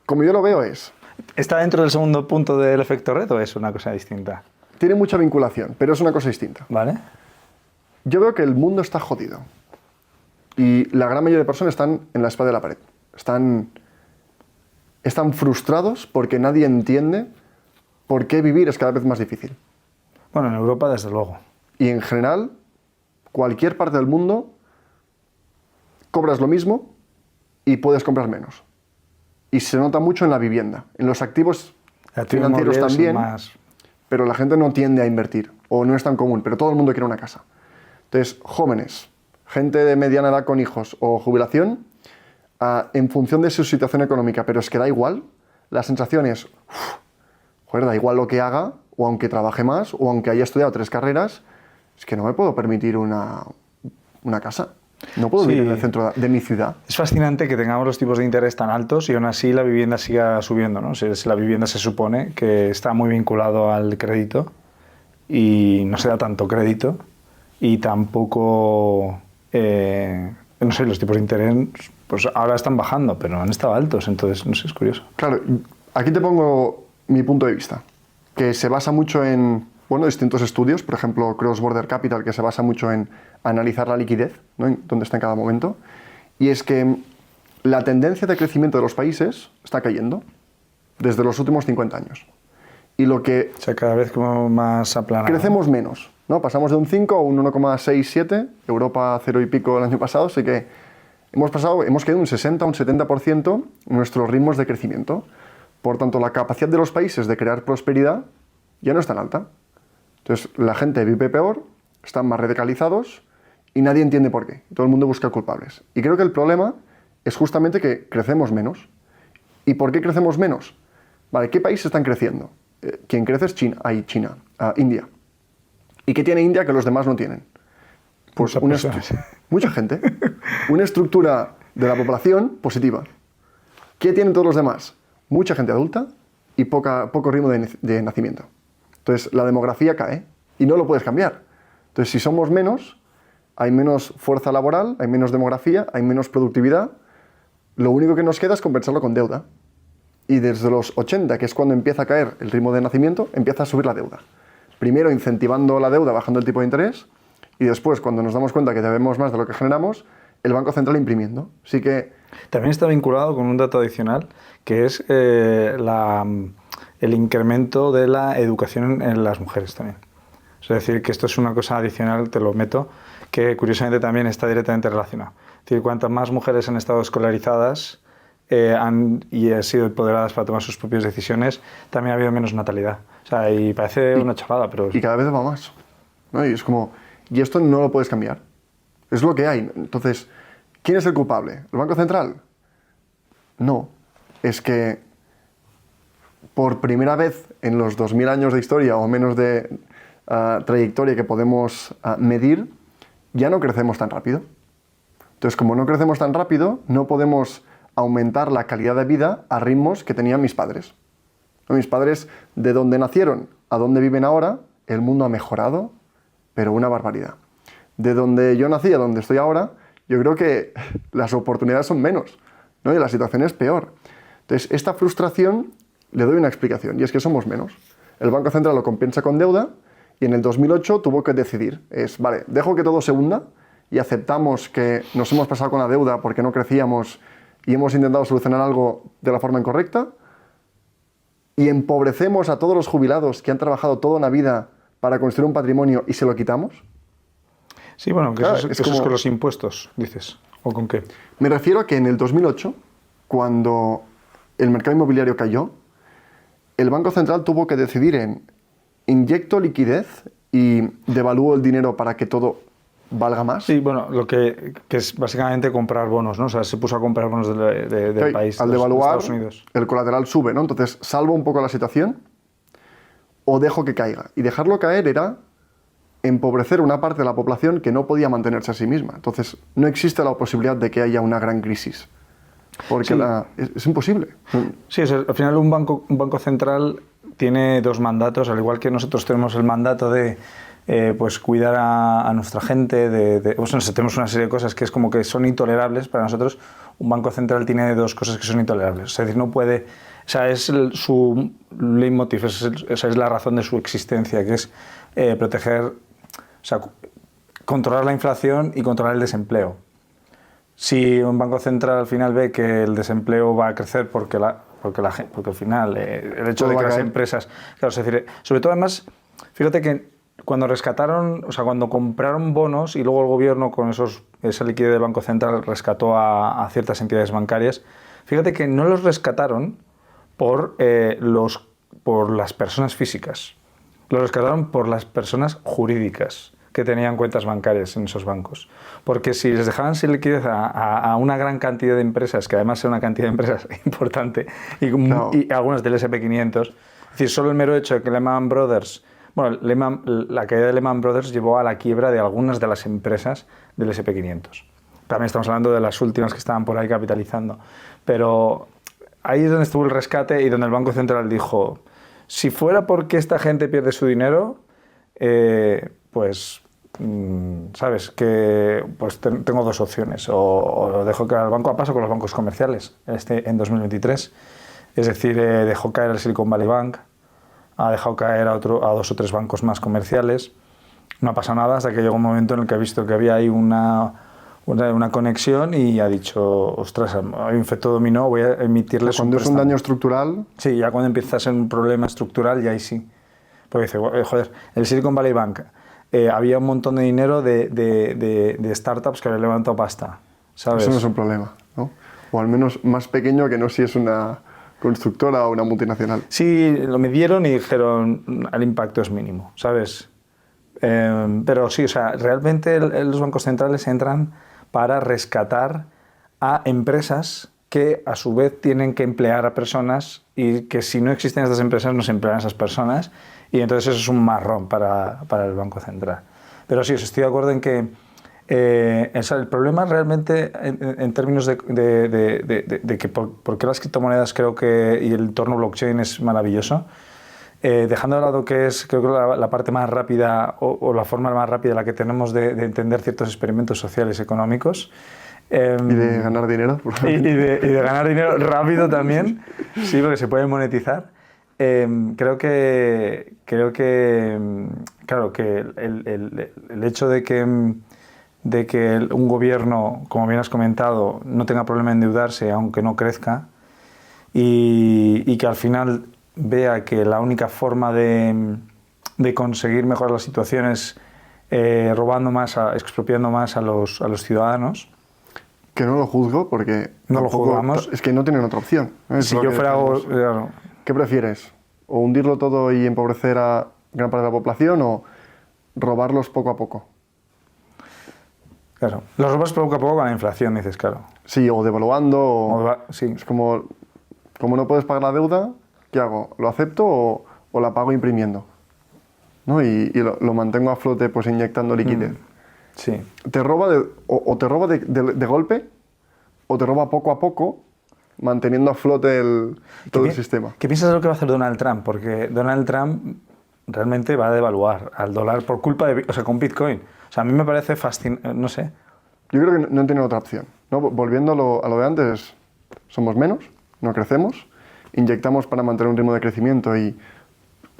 como yo lo veo es... ¿Está dentro del segundo punto del efecto red o es una cosa distinta? Tiene mucha vinculación, pero es una cosa distinta. ¿Vale? Yo veo que el mundo está jodido. Y la gran mayoría de personas están en la espada de la pared. Están frustrados porque nadie entiende por qué vivir es cada vez más difícil. Bueno, en Europa desde luego. Y en general, cualquier parte del mundo, cobras lo mismo y puedes comprar menos. Y se nota mucho en la vivienda. En los activos financieros también, pero la gente no tiende a invertir, o no es tan común, pero todo el mundo quiere una casa. Entonces, jóvenes, gente de mediana edad con hijos o jubilación, en función de su situación económica, pero es que da igual, la sensación es, joder, da igual lo que haga, o aunque trabaje más, o aunque haya estudiado 3 carreras, es que no me puedo permitir una casa. No puedo vivir en el centro de mi ciudad. Es fascinante que tengamos los tipos de interés tan altos y aún así la vivienda siga subiendo, ¿no? La vivienda se supone que está muy vinculado al crédito y no se da tanto crédito y tampoco, no sé, los tipos de interés pues ahora están bajando, pero han estado altos, entonces, no sé, es curioso. Claro, aquí te pongo mi punto de vista, que se basa mucho en, bueno, distintos estudios, por ejemplo, Cross Border Capital, que se basa mucho en analizar la liquidez, ¿no? En dónde está en cada momento, y es que la tendencia de crecimiento de los países está cayendo desde los últimos 50 años. Y lo que... O sea, cada vez como más aplanado. Crecemos menos, ¿no? Pasamos de un 5 a un 1,67, Europa 0 y pico el año pasado, así que hemos caído un 60, un 70% en nuestros ritmos de crecimiento. Por tanto, la capacidad de los países de crear prosperidad ya no es tan alta. Entonces, la gente vive peor, están más radicalizados y nadie entiende por qué. Todo el mundo busca culpables. Y creo que el problema es justamente que crecemos menos. ¿Y por qué crecemos menos? Vale, ¿qué países están creciendo? Quien crece es China, India. ¿Y qué tiene India que los demás no tienen? Pues mucha gente. Una estructura de la población positiva. ¿Qué tienen todos los demás? Mucha gente adulta y poco ritmo de nacimiento. Entonces, la demografía cae y no lo puedes cambiar. Entonces, si somos menos, hay menos fuerza laboral, hay menos demografía, hay menos productividad. Lo único que nos queda es compensarlo con deuda. Y desde los 80, que es cuando empieza a caer el ritmo de nacimiento, empieza a subir la deuda. Primero incentivando la deuda, bajando el tipo de interés, y después, cuando nos damos cuenta que debemos más de lo que generamos, el Banco Central imprimiendo. Así que... También está vinculado con un dato adicional, que es el incremento de la educación en las mujeres también. Es decir, que esto es una cosa adicional, te lo meto, que curiosamente también está directamente relacionado. Es decir, cuantas más mujeres han estado escolarizadas y han sido empoderadas para tomar sus propias decisiones, también ha habido menos natalidad. O sea, y parece una chorrada, pero... Y cada vez va más, ¿no? Y es como... Y esto no lo puedes cambiar. Es lo que hay. Entonces, ¿quién es el culpable? ¿El Banco Central? No. Es que por primera vez en los 2000 años de historia o menos de trayectoria que podemos medir, ya no crecemos tan rápido. Entonces, como no crecemos tan rápido, no podemos aumentar la calidad de vida a ritmos que tenían mis padres. Mis padres, de donde nacieron a donde viven ahora, el mundo ha mejorado, pero una barbaridad. De donde yo nací a donde estoy ahora, yo creo que las oportunidades son menos, ¿no? Y la situación es peor. Entonces, esta frustración le doy una explicación, y es que somos menos. El Banco Central lo compensa con deuda, y en el 2008 tuvo que decidir. Vale, dejo que todo se hunda, y aceptamos que nos hemos pasado con la deuda porque no crecíamos y hemos intentado solucionar algo de la forma incorrecta, y empobrecemos a todos los jubilados que han trabajado toda una vida para construir un patrimonio y se lo quitamos. Sí, bueno, que claro, eso es con los impuestos, dices. ¿O con qué? Me refiero a que en el 2008, cuando el mercado inmobiliario cayó, el Banco Central tuvo que decidir en inyecto liquidez y devalúo el dinero para que todo valga más. Sí, bueno, lo que es básicamente comprar bonos, ¿no? O sea, se puso a comprar bonos del país, al devaluar, de Estados Unidos. El colateral sube, ¿no? Entonces, salva un poco la situación, o dejo que caiga. Y dejarlo caer era empobrecer una parte de la población que no podía mantenerse a sí misma. Entonces, no existe la posibilidad de que haya una gran crisis, porque Sí. Es imposible. Sí, al final un banco central tiene dos mandatos, al igual que nosotros tenemos el mandato de pues cuidar a nuestra gente, tenemos una serie de cosas que es como que son intolerables para nosotros. Un banco central tiene dos cosas que son intolerables, es decir, no puede, o sea, es su leitmotiv, esa es la razón de su existencia, que es proteger, o sea, controlar la inflación y controlar el desempleo. Si un banco central al final ve que el desempleo va a crecer porque al final el hecho de que las empresas, claro, es decir, sobre todo además, fíjate que cuando rescataron, o sea, cuando compraron bonos y luego el gobierno con esa liquidez del Banco Central rescató a ciertas entidades bancarias, fíjate que no los rescataron por las personas físicas, los rescataron por las personas jurídicas que tenían cuentas bancarias en esos bancos. Porque si les dejaban sin liquidez a una gran cantidad de empresas, que además era una cantidad de empresas importante, y algunas del S&P 500, es decir, solo el mero hecho de que Lehman Brothers, bueno, la caída de Lehman Brothers llevó a la quiebra de algunas de las empresas del S&P 500. También estamos hablando de las últimas que estaban por ahí capitalizando. Pero ahí es donde estuvo el rescate y donde el Banco Central dijo, si fuera porque esta gente pierde su dinero, pues sabes que pues tengo dos opciones, o dejo caer al banco, a paso con los bancos comerciales en 2023, es decir, dejó caer el Silicon Valley Bank, ha dejado caer a dos o tres bancos más comerciales, no ha pasado nada hasta que llegó un momento en el que ha visto que había ahí una conexión y ha dicho, ostras, hay un efecto dominó, voy a emitirles cuando es un daño estructural. Sí, ya cuando empieza a ser un problema estructural, ya ahí sí. Porque dice, joder, el Silicon Valley Bank, había un montón de dinero de startups que habían levantado pasta, ¿sabes? Eso no es un problema, ¿no? O al menos más pequeño que no si es una constructora o una multinacional. Sí, lo midieron y dijeron, el impacto es mínimo, ¿sabes? Pero sí, o sea, realmente los bancos centrales entran para rescatar a empresas que a su vez tienen que emplear a personas y que si no existen estas empresas no se emplean a esas personas y entonces eso es un marrón para el Banco Central. Pero sí, estoy de acuerdo en que el problema realmente en términos de que por qué las criptomonedas creo que y el entorno blockchain es maravilloso, dejando de lado que es creo que la parte más rápida o la forma más rápida en la que tenemos de entender ciertos experimentos sociales y económicos. Y de ganar dinero. Y de ganar dinero rápido también, sí, porque se puede monetizar. Creo que claro, que el hecho de que un gobierno, como bien has comentado, no tenga problema en endeudarse aunque no crezca y que al final vea que la única forma de conseguir mejorar la situación es robando más, expropiando más a los ciudadanos. Que no lo juzgo porque no lo juzgamos. Es que no tienen otra opción. Si yo fuera claro. ¿Qué prefieres? ¿O hundirlo todo y empobrecer a gran parte de la población o robarlos poco a poco? Claro, los robas poco a poco con la inflación, dices, claro. Sí, o devaluando. Sí. Es como no puedes pagar la deuda, ¿qué hago? ¿Lo acepto o la pago imprimiendo? ¿No? Y lo mantengo a flote pues inyectando liquidez. Sí. Te roba te roba de golpe o te roba poco a poco manteniendo a flote todo el sistema. ¿Qué piensas de lo que va a hacer Donald Trump? Porque Donald Trump realmente va a devaluar al dólar por culpa con Bitcoin. O sea, a mí me parece fascinante, no sé. Yo creo que no tiene otra opción, ¿no? Volviendo a lo de antes, somos menos, no crecemos, inyectamos para mantener un ritmo de crecimiento y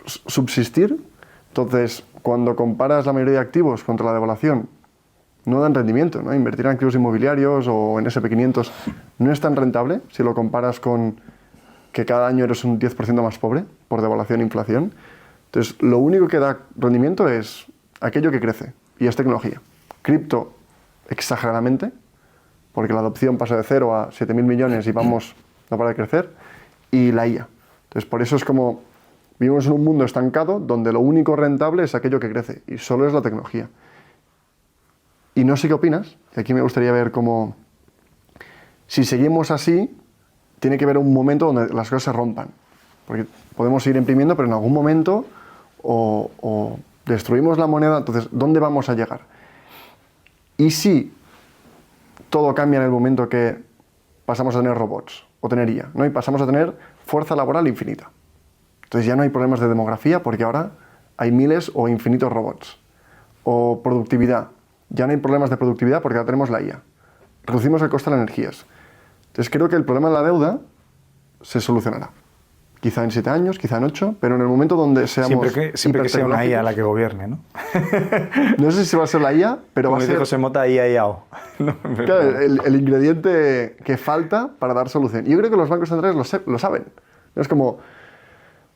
subsistir. Entonces, cuando comparas la mayoría de activos contra la devaluación, no dan rendimiento, ¿no? Invertir en activos inmobiliarios o en S&P 500 no es tan rentable si lo comparas con que cada año eres un 10% más pobre por devaluación e inflación. Entonces, lo único que da rendimiento es aquello que crece y es tecnología. Cripto, exageradamente, porque la adopción pasa de 0 a 7.000 millones y vamos no para de crecer, y la IA. Entonces, por eso es como vivimos en un mundo estancado donde lo único rentable es aquello que crece y solo es la tecnología. Y no sé qué opinas, y aquí me gustaría ver cómo, si seguimos así, tiene que haber un momento donde las cosas se rompan. Porque podemos seguir imprimiendo, pero en algún momento o destruimos la moneda, entonces, ¿dónde vamos a llegar? ¿Y si todo cambia en el momento que pasamos a tener robots o tener IA, ¿no? Y pasamos a tener fuerza laboral infinita? Entonces ya no hay problemas de demografía porque ahora hay miles o infinitos robots. O productividad. Ya no hay problemas de productividad porque ahora tenemos la IA. Reducimos el coste de las energías. Entonces creo que el problema de la deuda se solucionará. Quizá en 7 años, quizá en 8, pero en el momento donde seamos siempre que sea una IA la que gobierne, ¿no? No sé si va a ser la IA, pero como va a ser... José Mota, IA IAO. Claro, el ingrediente que falta para dar solución. Y yo creo que los bancos centrales lo saben. Es como,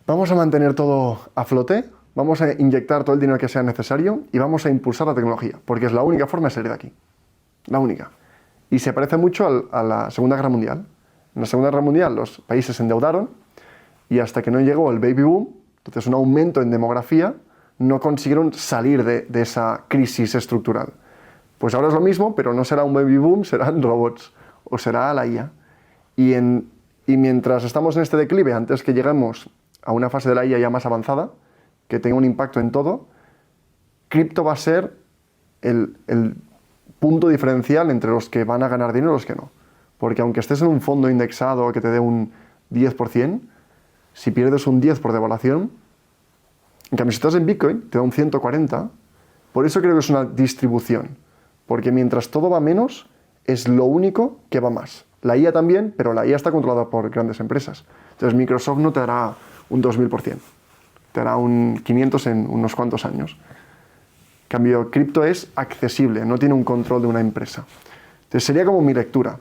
vamos a mantener todo a flote, vamos a inyectar todo el dinero que sea necesario y vamos a impulsar la tecnología, porque es la única forma de salir de aquí. La única. Y se parece mucho a la Segunda Guerra Mundial. En la Segunda Guerra Mundial los países se endeudaron y hasta que no llegó el baby boom, entonces un aumento en demografía, no consiguieron salir de esa crisis estructural. Pues ahora es lo mismo, pero no será un baby boom, serán robots o será la IA. Y mientras estamos en este declive, antes que lleguemos a una fase de la IA ya más avanzada, que tenga un impacto en todo, cripto va a ser el punto diferencial entre los que van a ganar dinero y los que no. Porque aunque estés en un fondo indexado que te dé un 10%, si pierdes un 10 por devaluación, en cambio si estás en Bitcoin te da un 140, por eso creo que es una distribución. Porque mientras todo va menos, es lo único que va más. La IA también, pero la IA está controlada por grandes empresas. Entonces Microsoft no te hará un 2000%, te hará un 500 en unos cuantos años. En cambio, cripto es accesible, no tiene un control de una empresa. Entonces sería como mi lectura.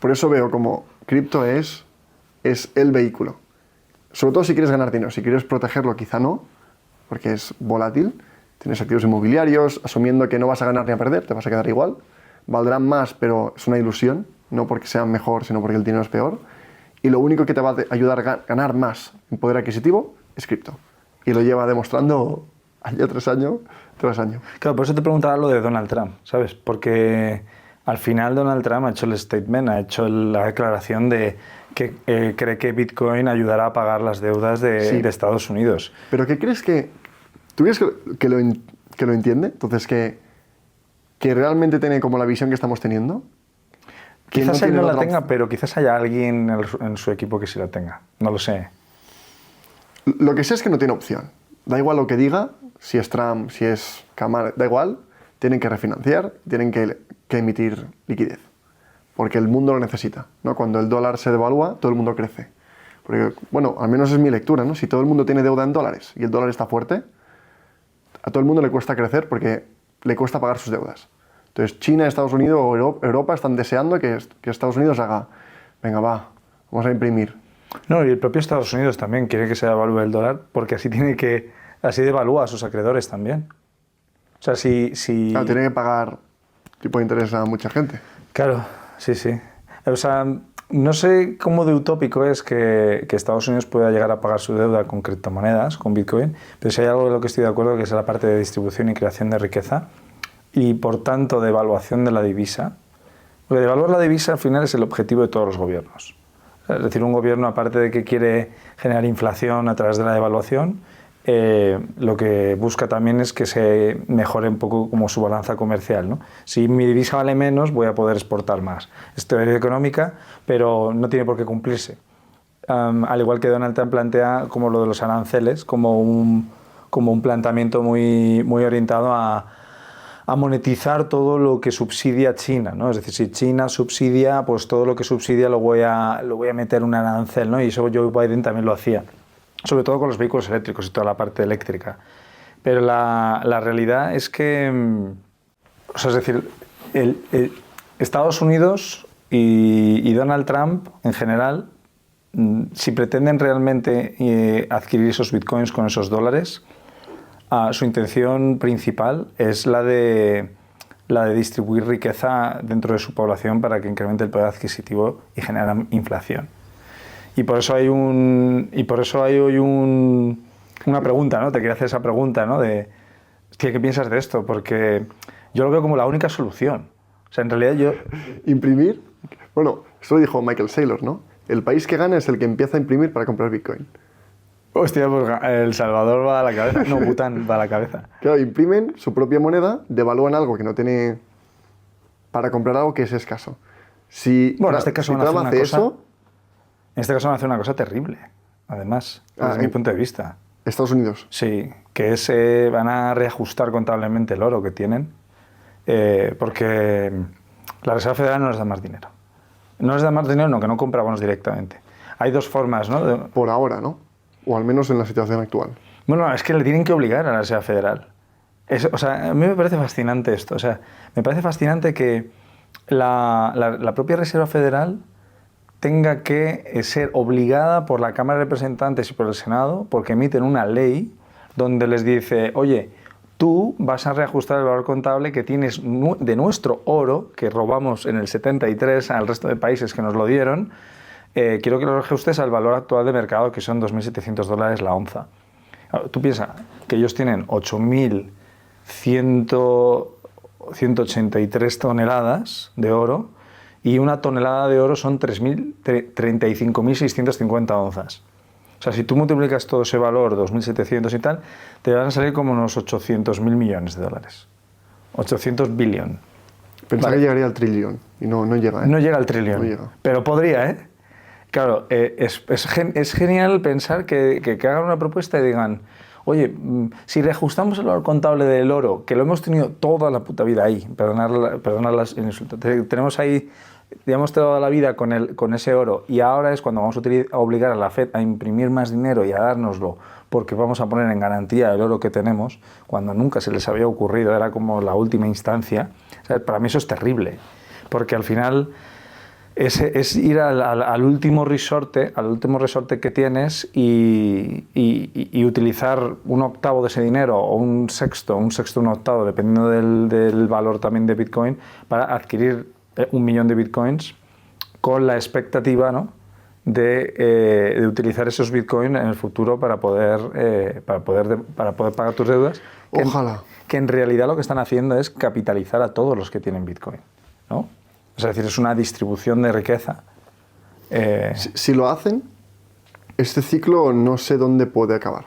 Por eso veo como cripto es el vehículo. Sobre todo si quieres ganar dinero, si quieres protegerlo quizá no, porque es volátil. Tienes activos inmobiliarios, asumiendo que no vas a ganar ni a perder, te vas a quedar igual. Valdrán más, pero es una ilusión, no porque sean mejor, sino porque el dinero es peor. Y lo único que te va a ayudar a ganar más en poder adquisitivo es cripto. Y lo lleva demostrando año tras año tras año. Claro, por eso te preguntaba lo de Donald Trump, ¿sabes? Porque al final Donald Trump ha hecho el statement, ha hecho la declaración de que cree que Bitcoin ayudará a pagar las deudas de Estados Unidos. ¿Pero qué crees que... ¿Tú crees que lo entiende? Entonces, que realmente tiene como la visión que estamos teniendo. Quizás él no la tenga, pero quizás haya alguien en su equipo que sí la tenga. No lo sé. Lo que sé es que no tiene opción. Da igual lo que diga, si es Trump, si es Kamala, da igual. Tienen que refinanciar, tienen que emitir liquidez. Porque el mundo lo necesita, ¿no? Cuando el dólar se devalúa, todo el mundo crece. Porque, bueno, al menos es mi lectura, ¿no? Si todo el mundo tiene deuda en dólares y el dólar está fuerte, a todo el mundo le cuesta crecer porque le cuesta pagar sus deudas. Entonces, China, Estados Unidos o Europa están deseando que Estados Unidos haga, venga, vamos a imprimir. No, y el propio Estados Unidos también quiere que se devalúe el dólar porque así devalúa a sus acreedores también. O sea, si... Claro, tiene que pagar tipo de interés a mucha gente. Claro, sí. O sea, no sé cómo de utópico es que Estados Unidos pueda llegar a pagar su deuda con criptomonedas, con Bitcoin, pero si hay algo de lo que estoy de acuerdo, que es la parte de distribución y creación de riqueza y, por tanto, de evaluación de la divisa. Porque devaluar la divisa, al final, es el objetivo de todos los gobiernos. Es decir, un gobierno, aparte de que quiere generar inflación a través de la devaluación, lo que busca también es que se mejore un poco como su balanza comercial, ¿no? Si mi divisa vale menos, voy a poder exportar más. Es teoría económica, pero no tiene por qué cumplirse. Al igual que Donald Trump plantea como lo de los aranceles, como un planteamiento muy orientado a monetizar todo lo que subsidia China, ¿no? Es decir, si China subsidia, pues todo lo que subsidia lo voy a meter un arancel, ¿no? Y eso Joe Biden también lo hacía, sobre todo con los vehículos eléctricos y toda la parte eléctrica. Pero la realidad es que, o sea, es decir, Estados Unidos y Donald Trump en general, si pretenden realmente adquirir esos bitcoins con esos dólares, su intención principal es la de distribuir riqueza dentro de su población para que incremente el poder adquisitivo y genere inflación. Y por eso hay hoy una pregunta, ¿no? Te quería hacer esa pregunta, ¿no? ¿Qué piensas de esto? Porque yo lo veo como la única solución. O sea, en realidad ¿Imprimir? Bueno, eso lo dijo Michael Saylor, ¿no? El país que gana es el que empieza a imprimir para comprar Bitcoin. Hostia, pues El Salvador va a la cabeza. No, Bután va a la cabeza. Claro, imprimen su propia moneda, devalúan algo que no tiene para comprar algo que es escaso. Si, Bueno, en este caso si van a hacer Trump una hace cosa... eso, En este caso van a hacer una cosa terrible, además, desde mi punto de vista. Estados Unidos. Sí, que es van a reajustar contablemente el oro que tienen, porque la Reserva Federal no les da más dinero. No les da más dinero, no, que no compra bonos directamente. Hay dos formas, ¿no? Por ahora, ¿no? O al menos en la situación actual. Bueno, es que le tienen que obligar a la Reserva Federal. O sea, a mí me parece fascinante esto. O sea, me parece fascinante que la propia Reserva Federal tenga que ser obligada por la Cámara de Representantes y por el Senado, porque emiten una ley donde les dice, oye, tú vas a reajustar el valor contable que tienes de nuestro oro, que robamos en el 73 al resto de países que nos lo dieron, quiero que lo reajustes al valor actual de mercado, que son $2.700 la onza. Tú piensas que ellos tienen 8.183 toneladas de oro, y una tonelada de oro son 35.650 onzas. O sea, si tú multiplicas todo ese valor, 2.700 y tal, te van a salir como unos 800.000 millones de dólares. 800 billion. Pensaba que llegaría al trillón y no llega, ¿eh? No llega al trillón, No llega. pero podría, ¿eh? Claro, es genial pensar que hagan una propuesta y digan, oye, si reajustamos el valor contable del oro, que lo hemos tenido toda la puta vida ahí, perdonad las insultos, tenemos ahí, digamos, toda la vida con ese oro, y ahora es cuando vamos a obligar a la FED a imprimir más dinero y a dárnoslo, porque vamos a poner en garantía el oro que tenemos, cuando nunca se les había ocurrido, era como la última instancia. O sea, para mí eso es terrible, porque al final es ir al último resorte que tienes y utilizar un octavo de ese dinero o un sexto, un octavo, dependiendo del valor también de Bitcoin, para adquirir 1 millón de Bitcoins con la expectativa, ¿no?, de utilizar esos Bitcoins en el futuro para poder pagar tus deudas. Ojalá. Que en realidad lo que están haciendo es capitalizar a todos los que tienen Bitcoin, ¿no? Es decir, es una distribución de riqueza. Si lo hacen, este ciclo no sé dónde puede acabar,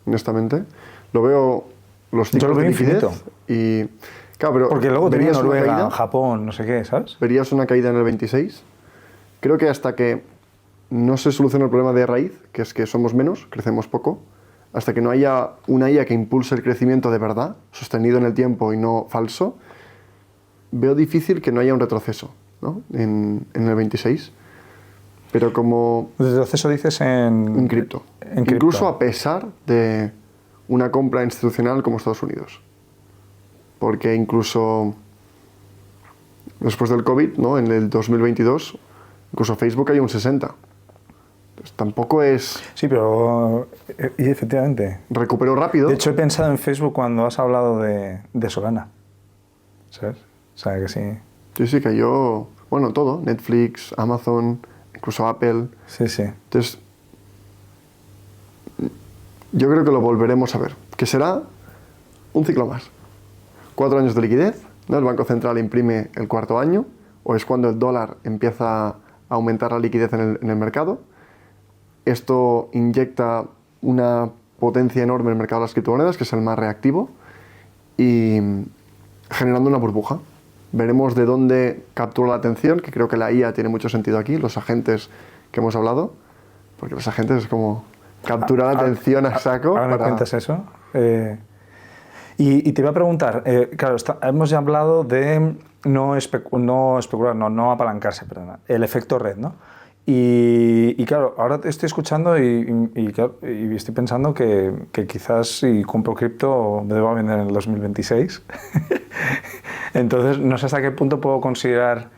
honestamente. Lo veo, los ciclos de liquidez infinito. Y... Claro, pero porque luego tenía verías una Noruega, caída, Japón, no sé qué, ¿sabes? verías una caída en el 26. Creo que hasta que no se solucione el problema de raíz, que es que somos menos, crecemos poco, hasta que no haya una IA que impulse el crecimiento de verdad, sostenido en el tiempo y no falso, veo difícil que no haya un retroceso, ¿no?, en el 26. Pero como... Retroceso dices en cripto. En cripto. Incluso a pesar de una compra institucional como Estados Unidos. Porque incluso después del COVID, ¿no?, en el 2022, incluso Facebook hay un 60. Entonces, tampoco es... Sí, pero... Y efectivamente. Recuperó rápido. De hecho, he pensado en Facebook cuando has hablado de Solana. ¿Sabes? O sea, que sí. Sí, cayó... Bueno, todo. Netflix, Amazon, incluso Apple. Sí, sí. Entonces, yo creo que lo volveremos a ver. Que será un ciclo más. 4 años de liquidez, ¿no? El Banco Central imprime el 4.º año, o es cuando el dólar empieza a aumentar la liquidez en el mercado. Esto inyecta una potencia enorme en el mercado de las criptomonedas, que es el más reactivo, y generando una burbuja. Veremos de dónde captura la atención, que creo que la IA tiene mucho sentido aquí, los agentes que hemos hablado, porque los agentes es como capturar la atención a saco. Ahora me cuentas eso. Y te iba a preguntar, claro, hemos ya hablado de no especular, no apalancarse, perdona, el efecto red, ¿no? Y claro, ahora te estoy escuchando y estoy pensando que quizás si compro cripto me debo vender en el 2026. Entonces, no sé hasta qué punto puedo considerar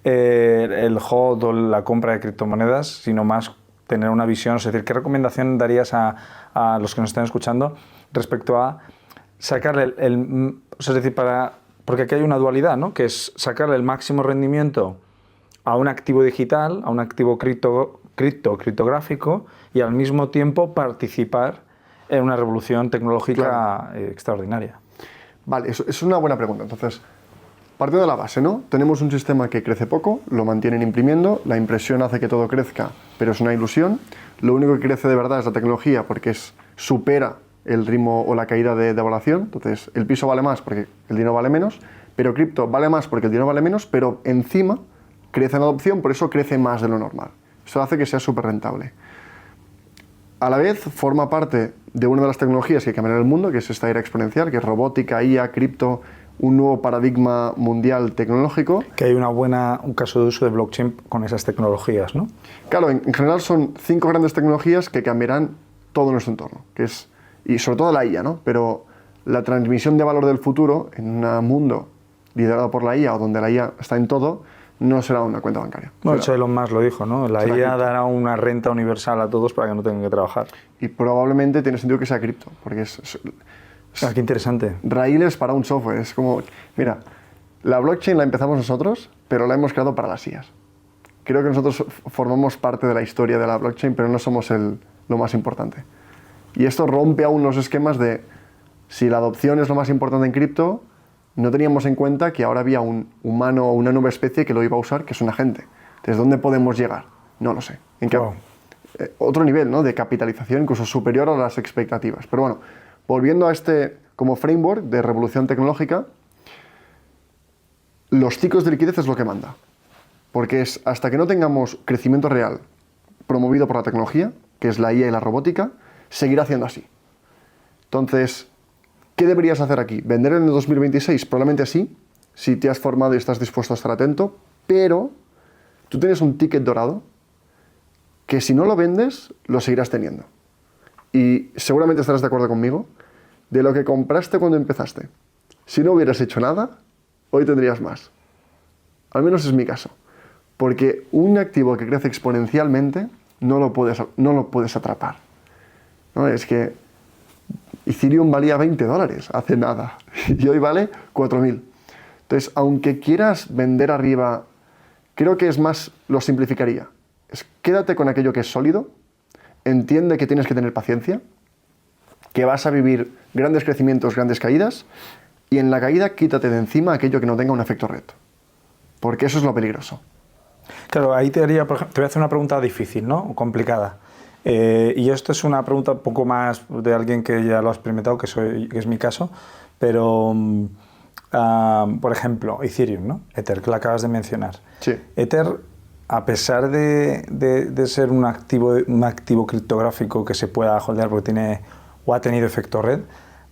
el hold o la compra de criptomonedas, sino más tener una visión. Es decir, ¿qué recomendación darías a los que nos están escuchando respecto a sacarle es decir, porque aquí hay una dualidad, ¿no?, que es sacarle el máximo rendimiento a un activo digital, a un activo criptográfico, y al mismo tiempo participar en una revolución tecnológica extraordinaria? Vale, eso es una buena pregunta. Entonces, partiendo de la base, ¿no? Tenemos un sistema que crece poco, lo mantienen imprimiendo, la impresión hace que todo crezca, pero es una ilusión. Lo único que crece de verdad es la tecnología porque supera el ritmo o la caída de evaluación. Entonces, el piso vale más porque el dinero vale menos, pero cripto vale más porque el dinero vale menos, pero encima crece en adopción, por eso crece más de lo normal. Eso hace que sea súper rentable. A la vez, forma parte de una de las tecnologías que cambiará el mundo, que es esta era exponencial, que es robótica, IA, cripto, un nuevo paradigma mundial tecnológico. Que hay un caso de uso de blockchain con esas tecnologías, ¿no? Claro, en general son 5 grandes tecnologías que cambiarán todo nuestro entorno, y sobre todo la IA, ¿no? Pero la transmisión de valor del futuro en un mundo liderado por la IA o donde la IA está en todo, no será una cuenta bancaria. Bueno, Elon Musk lo dijo, ¿no? La IA dará una renta universal a todos para que no tengan que trabajar. Y probablemente tiene sentido que sea cripto, porque qué interesante. Raíles para un software. Es como, mira, la blockchain la empezamos nosotros, pero la hemos creado para las IAs. Creo que nosotros formamos parte de la historia de la blockchain, pero no somos lo más importante. Y esto rompe aún los esquemas de, si la adopción es lo más importante en cripto, no teníamos en cuenta que ahora había un humano o una nueva especie que lo iba a usar, que es un agente. ¿Desde dónde podemos llegar? No lo sé. Otro nivel, ¿no?, de capitalización incluso superior a las expectativas. Pero bueno, volviendo a este como framework de revolución tecnológica, los ciclos de liquidez es lo que manda. Porque es hasta que no tengamos crecimiento real promovido por la tecnología, que es la IA y la robótica, seguirá siendo así. Entonces, ¿qué deberías hacer aquí? ¿Vender en el 2026? Probablemente sí, si te has formado y estás dispuesto a estar atento, pero tú tienes un ticket dorado que si no lo vendes, lo seguirás teniendo. Y seguramente estarás de acuerdo conmigo, de lo que compraste cuando empezaste. Si no hubieras hecho nada, hoy tendrías más. Al menos es mi caso. Porque un activo que crece exponencialmente no lo puedes atrapar, ¿no? Es que Ethereum valía $20 hace nada y hoy vale 4.000. Entonces, aunque quieras vender arriba, creo que es más, lo simplificaría. Quédate con aquello que es sólido, entiende que tienes que tener paciencia, que vas a vivir grandes crecimientos, grandes caídas, y en la caída quítate de encima aquello que no tenga un efecto red, porque eso es lo peligroso. Claro, ahí te voy a hacer una pregunta difícil, ¿no? O complicada. Y esto es una pregunta un poco más de alguien que ya lo ha experimentado, que es mi caso, pero, por ejemplo, Ethereum, ¿no? Ether, que lo acabas de mencionar. Sí. Ether, a pesar de ser un activo criptográfico que se pueda holdear porque tiene o ha tenido efecto red,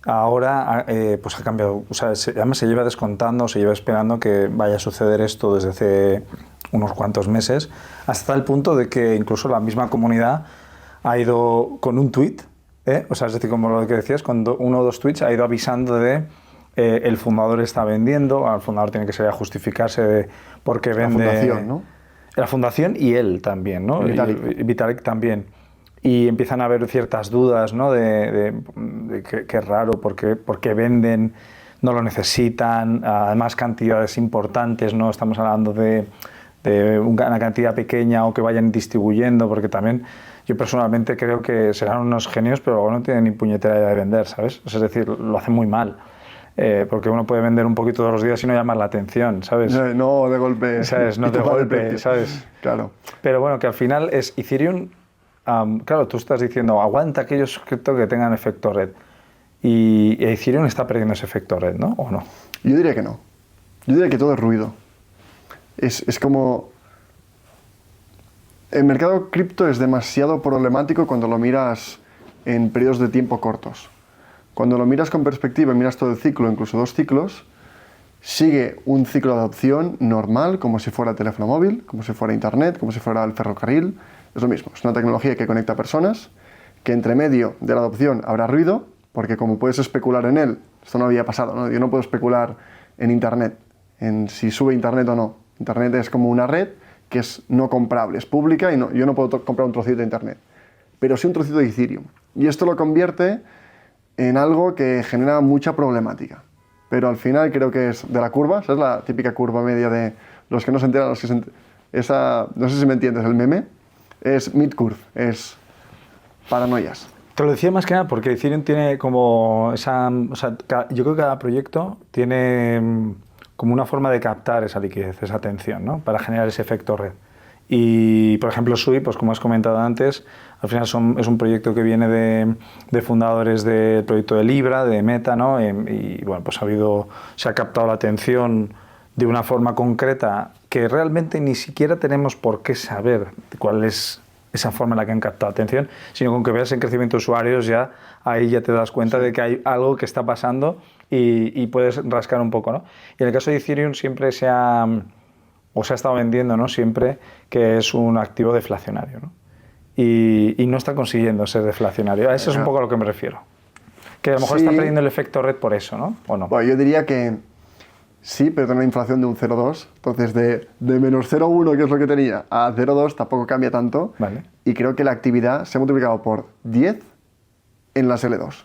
ahora pues ha cambiado. O sea, además se lleva descontando, se lleva esperando que vaya a suceder esto desde hace unos cuantos meses, hasta el punto de que incluso la misma comunidad ha ido con un tweet, o sea, es decir, como lo que decías, con uno o dos tweets ha ido avisando de el fundador está vendiendo, el fundador tiene que salir a justificarse de por qué vende. La fundación, ¿no? La fundación y él también, ¿no? Vitalik también. Y empiezan a haber ciertas dudas, ¿no? De que es raro, por qué venden, no lo necesitan, además cantidades importantes, no estamos hablando de una cantidad pequeña o que vayan distribuyendo, porque también yo personalmente creo que serán unos genios, pero luego no tienen ni puñetera idea de vender, ¿sabes? O sea, es decir, lo hacen muy mal. Porque uno puede vender un poquito todos los días y no llamar la atención, ¿sabes? No de golpe. ¿Sabes? No de golpe, ¿sabes? Claro. Pero bueno, que al final es Ethereum, claro, tú estás diciendo, aguanta aquellos cripto que tengan efecto red. Y Ethereum está perdiendo ese efecto red, ¿no? ¿O no? Yo diría que no. Yo diría que todo es ruido. Es como... El mercado cripto es demasiado problemático cuando lo miras en periodos de tiempo cortos. Cuando lo miras con perspectiva y miras todo el ciclo, incluso 2 ciclos, sigue un ciclo de adopción normal, como si fuera teléfono móvil, como si fuera internet, como si fuera el ferrocarril. Es lo mismo, es una tecnología que conecta personas, que entre medio de la adopción habrá ruido, porque como puedes especular en él, esto no había pasado, ¿no? Yo no puedo especular en internet, en si sube internet o no. Internet es como una red que es no comprable, es pública y yo no puedo comprar un trocito de internet, pero sí un trocito de Ethereum. Y esto lo convierte en algo que genera mucha problemática. Pero al final creo que es de la curva, esa es la típica curva media de los que no se enteran, los que se esa, no sé si me entiendes, el meme, es mid-curve, es paranoias. Te lo decía más que nada porque Ethereum tiene como esa... O sea, yo creo que cada proyecto tiene como una forma de captar esa liquidez, esa atención, ¿no? Para generar ese efecto red. Y, por ejemplo, Sui, pues como has comentado antes, al final es un proyecto que viene de fundadores del proyecto de Libra, de Meta, ¿no? Y bueno, pues se ha captado la atención de una forma concreta que realmente ni siquiera tenemos por qué saber cuál es esa forma en la que han captado atención, sino con que veas el crecimiento de usuarios ahí ya te das cuenta de que hay algo que está pasando y puedes rascar un poco, ¿no? Y en el caso de Ethereum siempre se ha estado vendiendo, ¿no? Siempre que es un activo deflacionario, ¿no? Y no está consiguiendo ser deflacionario. A eso es un poco a lo que me refiero. Que a lo mejor está perdiendo el efecto red por eso, ¿no? ¿O no? Bueno, yo diría que sí, pero tiene una inflación de un 0,2. Entonces, de menos 0,1, que es lo que tenía, a 0,2 tampoco cambia tanto. Vale. Y creo que la actividad se ha multiplicado por 10 en las L2.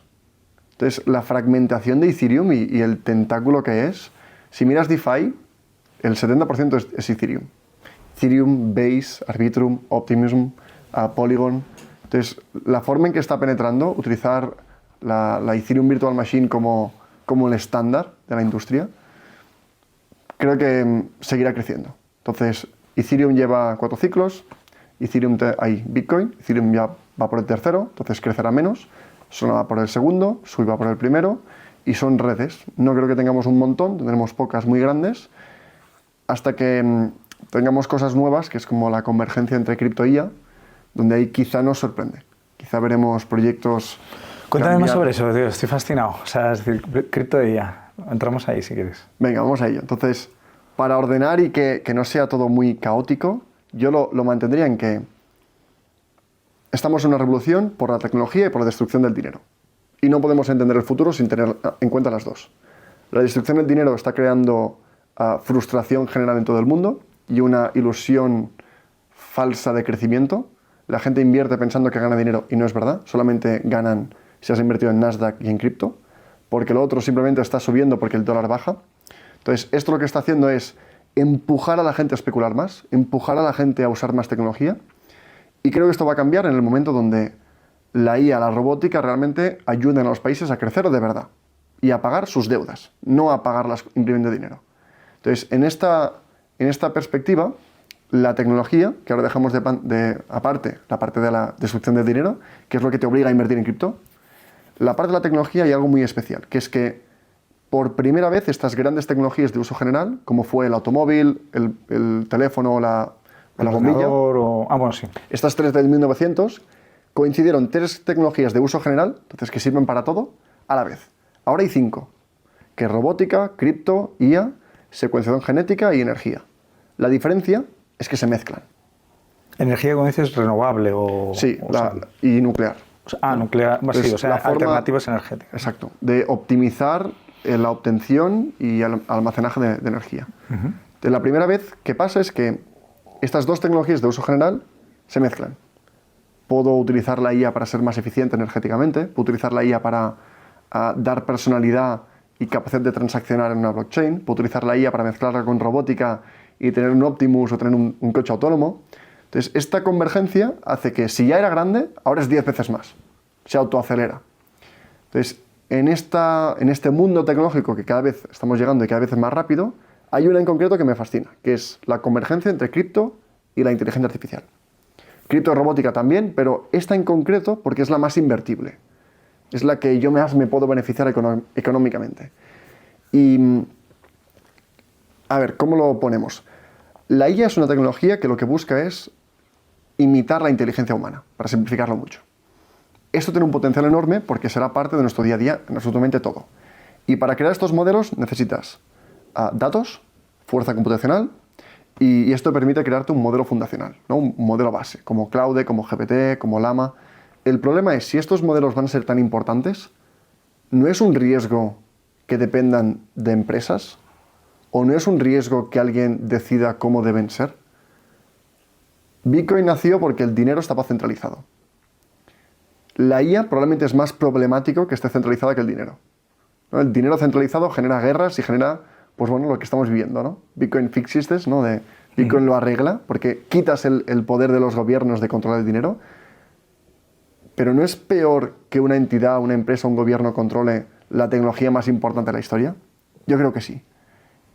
Entonces, la fragmentación de Ethereum y el tentáculo que es, si miras DeFi, el 70% es Ethereum. Ethereum, Base, Arbitrum, Optimism, Polygon. Entonces, la forma en que está penetrando, utilizar la Ethereum Virtual Machine como el estándar de la industria, creo que seguirá creciendo. Entonces, Ethereum lleva 4 ciclos, Bitcoin, Ethereum ya va por el tercero, entonces crecerá menos, Solana va por el segundo, Sui va por el primero, y son redes. No creo que tengamos un montón, tendremos pocas muy grandes, hasta que tengamos cosas nuevas, que es como la convergencia entre cripto y IA, donde ahí quizá nos sorprende. Quizá veremos proyectos... Cuéntame más sobre eso, tío, estoy fascinado. O sea, es decir, cripto y IA. Entramos ahí si quieres. Venga, vamos a ello. Entonces, para ordenar y que no sea todo muy caótico, yo lo mantendría en que estamos en una revolución por la tecnología y por la destrucción del dinero. Y no podemos entender el futuro sin tener en cuenta las dos. La destrucción del dinero está creando frustración general en todo el mundo y una ilusión falsa de crecimiento. La gente invierte pensando que gana dinero y no es verdad. Solamente ganan si has invertido en Nasdaq y en cripto, porque lo otro simplemente está subiendo porque el dólar baja. Entonces, esto lo que está haciendo es empujar a la gente a especular más, empujar a la gente a usar más tecnología, y creo que esto va a cambiar en el momento donde la IA, la robótica, realmente ayuden a los países a crecer de verdad y a pagar sus deudas, no a pagarlas imprimiendo dinero. Entonces, en esta perspectiva, la tecnología, que ahora dejamos aparte la parte de la destrucción del dinero, que es lo que te obliga a invertir en cripto, la parte de la tecnología hay algo muy especial, que es que por primera vez estas grandes tecnologías de uso general, como fue el automóvil, el teléfono o la bombilla, sí. Estas tres del 1900, coincidieron 3 tecnologías de uso general, entonces que sirven para todo, a la vez. Ahora hay 5, que es robótica, cripto, IA, secuenciación genética y energía. La diferencia es que se mezclan. ¿Energía, como dices, renovable o...? Sí, y nuclear. Nuclear, sí, o sea, alternativas energéticas. Exacto, de optimizar la obtención y el almacenaje de energía. Entonces, la primera vez que pasa es que estas 2 tecnologías de uso general se mezclan. Puedo utilizar la IA para ser más eficiente energéticamente, puedo utilizar la IA para dar personalidad y capacidad de transaccionar en una blockchain, puedo utilizar la IA para mezclarla con robótica y tener un Optimus o tener un coche autónomo. Entonces, esta convergencia hace que si ya era grande, ahora es 10 veces más. Se autoacelera. Entonces, en este mundo tecnológico que cada vez estamos llegando y cada vez es más rápido, hay una en concreto que me fascina, que es la convergencia entre cripto y la inteligencia artificial. Cripto y robótica también, pero esta en concreto porque es la más invertible. Es la que yo más me puedo beneficiar económicamente. Y, a ver, ¿cómo lo ponemos? La IA es una tecnología que lo que busca es imitar la inteligencia humana, para simplificarlo mucho. Esto tiene un potencial enorme porque será parte de nuestro día a día en absolutamente todo. Y para crear estos modelos necesitas datos, fuerza computacional, y esto permite crearte un modelo fundacional, ¿no? Un modelo base, como Claude, como GPT, como Llama. El problema es, si estos modelos van a ser tan importantes, ¿no es un riesgo que dependan de empresas? ¿O no es un riesgo que alguien decida cómo deben ser? Bitcoin nació porque el dinero estaba centralizado. La IA probablemente es más problemático que esté centralizada que el dinero, ¿no? El dinero centralizado genera guerras y genera, pues bueno, lo que estamos viviendo, ¿no? Bitcoin fixes this, ¿no? Bitcoin lo arregla porque quitas el poder de los gobiernos de controlar el dinero. Pero ¿no es peor que una entidad, una empresa, un gobierno controle la tecnología más importante de la historia? Yo creo que sí.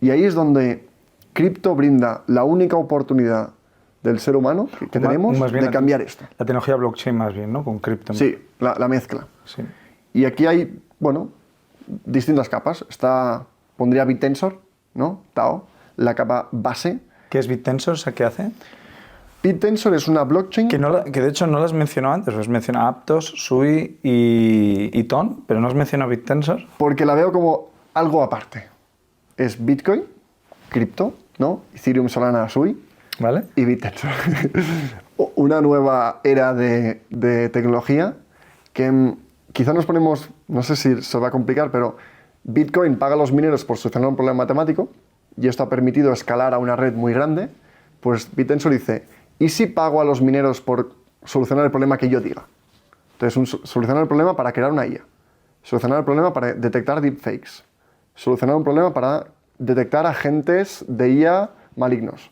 Y ahí es donde cripto brinda la única oportunidad del ser humano que tenemos de cambiar esto. La tecnología blockchain más bien, ¿no? Con cripto. Sí, la mezcla. Sí. Y aquí hay, bueno, distintas capas. Pondría BitTensor, ¿no? Tao, la capa base. ¿Qué es BitTensor? ¿Qué hace? BitTensor es una blockchain... Que de hecho no lo has mencionado antes. Has mencionado Aptos, Sui y Ton, pero no has mencionado BitTensor. Porque la veo como algo aparte. Es Bitcoin, cripto, ¿no? Ethereum, Solana, Sui. ¿Vale? Y BitTensor. Una nueva era de tecnología que quizá nos ponemos, no sé si se va a complicar, pero Bitcoin paga a los mineros por solucionar un problema matemático y esto ha permitido escalar a una red muy grande. Pues BitTensor dice, ¿y si pago a los mineros por solucionar el problema que yo diga? Entonces, solucionar el problema para crear una IA, solucionar el problema para detectar deepfakes, solucionar un problema para detectar agentes de IA malignos.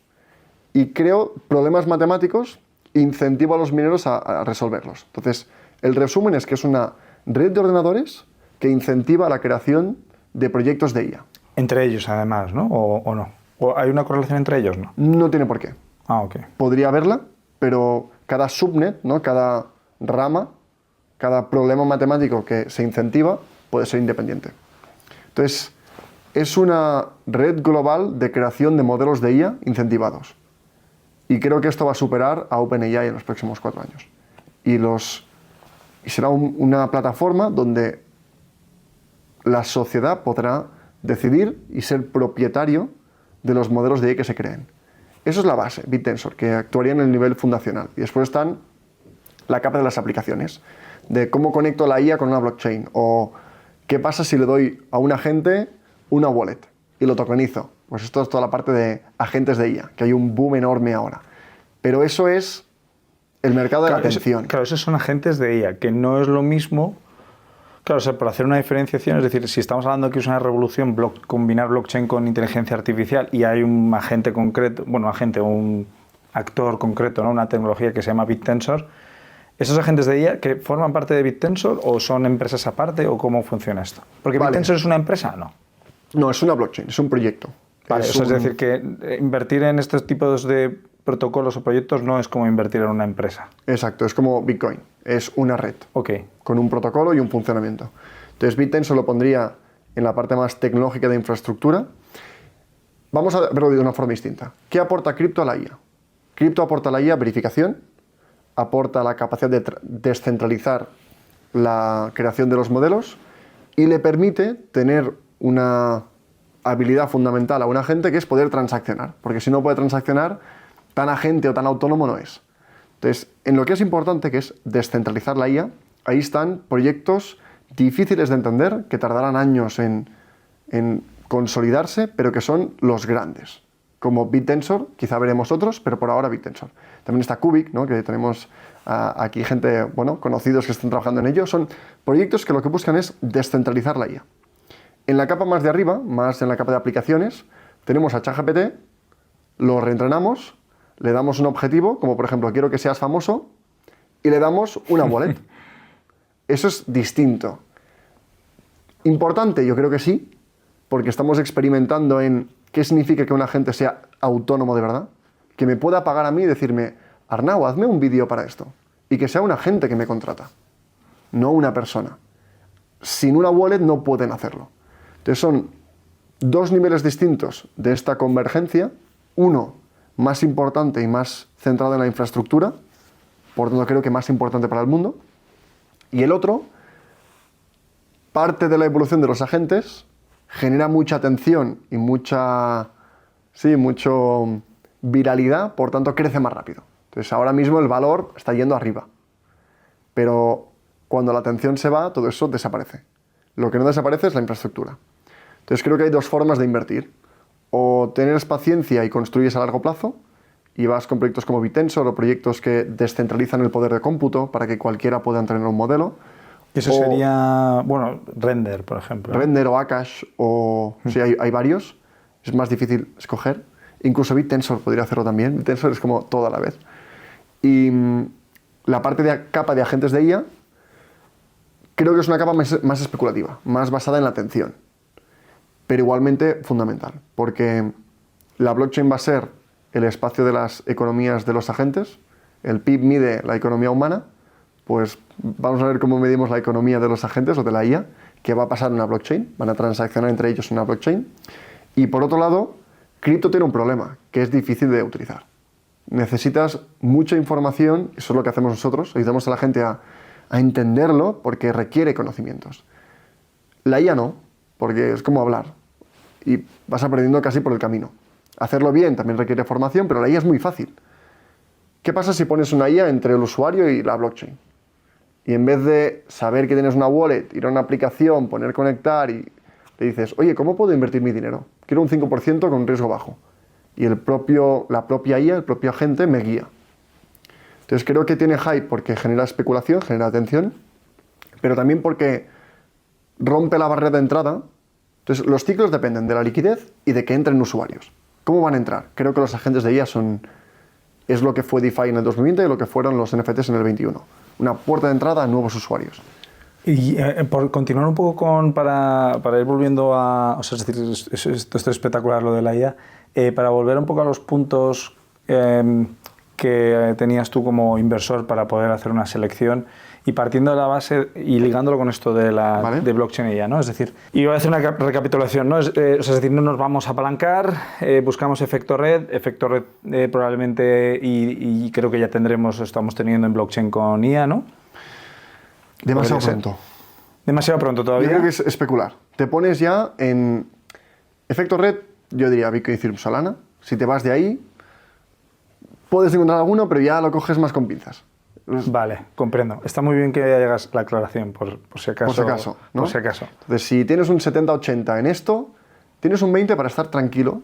Y creo problemas matemáticos, incentivo a los mineros a resolverlos. Entonces, el resumen es que es una red de ordenadores que incentiva la creación de proyectos de IA. Entre ellos, además, ¿no? ¿O no? ¿O hay una correlación entre ellos, no? No tiene por qué. Ah, ok. Podría haberla, pero cada subnet, ¿no? Cada rama, cada problema matemático que se incentiva puede ser independiente. Entonces, es una red global de creación de modelos de IA incentivados. Y creo que esto va a superar a OpenAI en los próximos 4 años. Y será una plataforma donde la sociedad podrá decidir y ser propietario de los modelos de IA que se creen. Eso es la base, BitTensor, que actuaría en el nivel fundacional. Y después están la capa de las aplicaciones, de cómo conecto la IA con una blockchain, o qué pasa si le doy a un agente una wallet y lo tokenizo. Pues esto es toda la parte de agentes de IA, que hay un boom enorme ahora. Pero eso es el mercado de la atención. Claro, esos son agentes de IA, que no es lo mismo. Claro, o sea, por hacer una diferenciación, es decir, si estamos hablando que es una revolución combinar blockchain con inteligencia artificial y hay un agente concreto, un actor concreto, ¿no? Una tecnología que se llama BitTensor, ¿esos agentes de IA que forman parte de BitTensor o son empresas aparte o cómo funciona esto? Porque vale. ¿BitTensor es una empresa? No. No, es una blockchain, es un proyecto. Vale, es decir, que invertir en estos tipos de protocolos o proyectos no es como invertir en una empresa. Exacto, es como Bitcoin, es una red. Ok. Con un protocolo y un funcionamiento. Entonces BitTensor lo pondría en la parte más tecnológica de infraestructura. Vamos a verlo de una forma distinta. ¿Qué aporta cripto a la IA? Cripto aporta a la IA verificación, aporta la capacidad de descentralizar la creación de los modelos y le permite tener una habilidad fundamental a un agente que es poder transaccionar, porque si no puede transaccionar, tan agente o tan autónomo no es. Entonces, en lo que es importante, que es descentralizar la IA, ahí están proyectos difíciles de entender, que tardarán años en consolidarse, pero que son los grandes. Como BitTensor, quizá veremos otros, pero por ahora BitTensor. También está Cubic, ¿no? Que tenemos aquí gente, conocidos que están trabajando en ello. Son proyectos que lo que buscan es descentralizar la IA. En la capa más de arriba, más en la capa de aplicaciones, tenemos a ChatGPT, lo reentrenamos, le damos un objetivo, como por ejemplo, quiero que seas famoso, y le damos una wallet. Eso es distinto. Importante, yo creo que sí, porque estamos experimentando en qué significa que un agente sea autónomo de verdad, que me pueda pagar a mí y decirme, Arnau, hazme un vídeo para esto, y que sea un agente que me contrata, no una persona. Sin una wallet no pueden hacerlo. Entonces son dos niveles distintos de esta convergencia, uno más importante y más centrado en la infraestructura, por tanto creo que más importante para el mundo, y el otro, parte de la evolución de los agentes, genera mucha atención y mucha viralidad, por tanto crece más rápido. Entonces ahora mismo el valor está yendo arriba, pero cuando la atención se va, todo eso desaparece. Lo que no desaparece es la infraestructura. Entonces creo que hay dos formas de invertir. O tienes paciencia y construyes a largo plazo y vas con proyectos como BitTensor o proyectos que descentralizan el poder de cómputo para que cualquiera pueda entrenar un modelo. Eso sería, Render, por ejemplo. Render o Akash, sí, hay varios. Es más difícil escoger. Incluso BitTensor podría hacerlo también. BitTensor es como todo a la vez. Y la parte de capa de agentes de IA creo que es una capa más especulativa, más basada en la atención. pero igualmente fundamental, porque la blockchain va a ser el espacio de las economías de los agentes. El PIB mide la economía humana, pues vamos a ver cómo medimos la economía de los agentes o de la IA, que va a pasar en una blockchain, van a transaccionar entre ellos en una blockchain. Y por otro lado, cripto tiene un problema, que es difícil de utilizar. Necesitas mucha información, eso es lo que hacemos nosotros, ayudamos a la gente a entenderlo porque requiere conocimientos. La IA no, porque es como hablar y vas aprendiendo casi por el camino. Hacerlo bien también requiere formación, pero la IA es muy fácil. ¿Qué pasa si pones una IA entre el usuario y la blockchain? Y en vez de saber que tienes una wallet, ir a una aplicación, poner conectar y le dices, oye, ¿cómo puedo invertir mi dinero? Quiero un 5% con riesgo bajo. Y la propia IA, el propio agente me guía. Entonces creo que tiene hype porque genera especulación, genera atención, pero también porque rompe la barrera de entrada. Entonces los ciclos dependen de la liquidez y de que entren usuarios. ¿Cómo van a entrar? Creo que los agentes de IA es lo que fue DeFi en el 2020 y lo que fueron los NFTs en el 21. Una puerta de entrada a nuevos usuarios. Y por continuar un poco para ir volviendo a... O sea, es decir, esto es espectacular lo de la IA. Para volver un poco a los puntos que tenías tú como inversor para poder hacer una selección y partiendo de la base y ligándolo con esto de de blockchain y IA, ¿no? Es decir, y voy a hacer una recapitulación, ¿no? Es decir, no nos vamos a apalancar, buscamos efecto red probablemente y creo que ya estamos teniendo en blockchain con IA, ¿no? Demasiado pronto. Demasiado pronto todavía. Yo creo que es especular. Te pones ya en efecto red, yo diría Bitcoin, Ethereum, Solana. Si te vas de ahí, puedes encontrar alguno, pero ya lo coges más con pinzas. Vale, comprendo. Está muy bien que hagas la aclaración, por si acaso. Por si acaso, ¿no? Por si acaso. Entonces, si tienes un 70-80 en esto, tienes un 20 para estar tranquilo,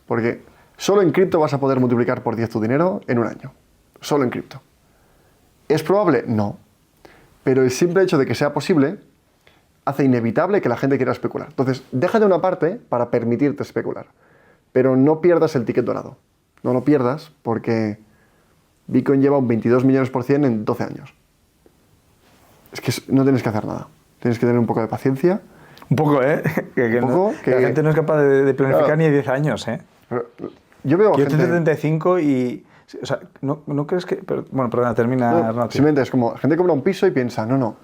porque solo en cripto vas a poder multiplicar por 10 tu dinero en un año. Solo en cripto. ¿Es probable? No. Pero el simple hecho de que sea posible hace inevitable que la gente quiera especular. Entonces, deja de una parte para permitirte especular. Pero no pierdas el ticket dorado. No lo pierdas porque Bitcoin lleva un 22 millones % en 12 años. Es que no tienes que hacer nada. Tienes que tener un poco de paciencia. Un poco, ¿eh? Que la gente no es capaz de planificar claro, ni 10 años, ¿eh? Yo veo gente... 75 y... O sea, ¿no crees que...? Bueno, perdona, termina. No, simplemente es como, gente compra un piso y piensa, no,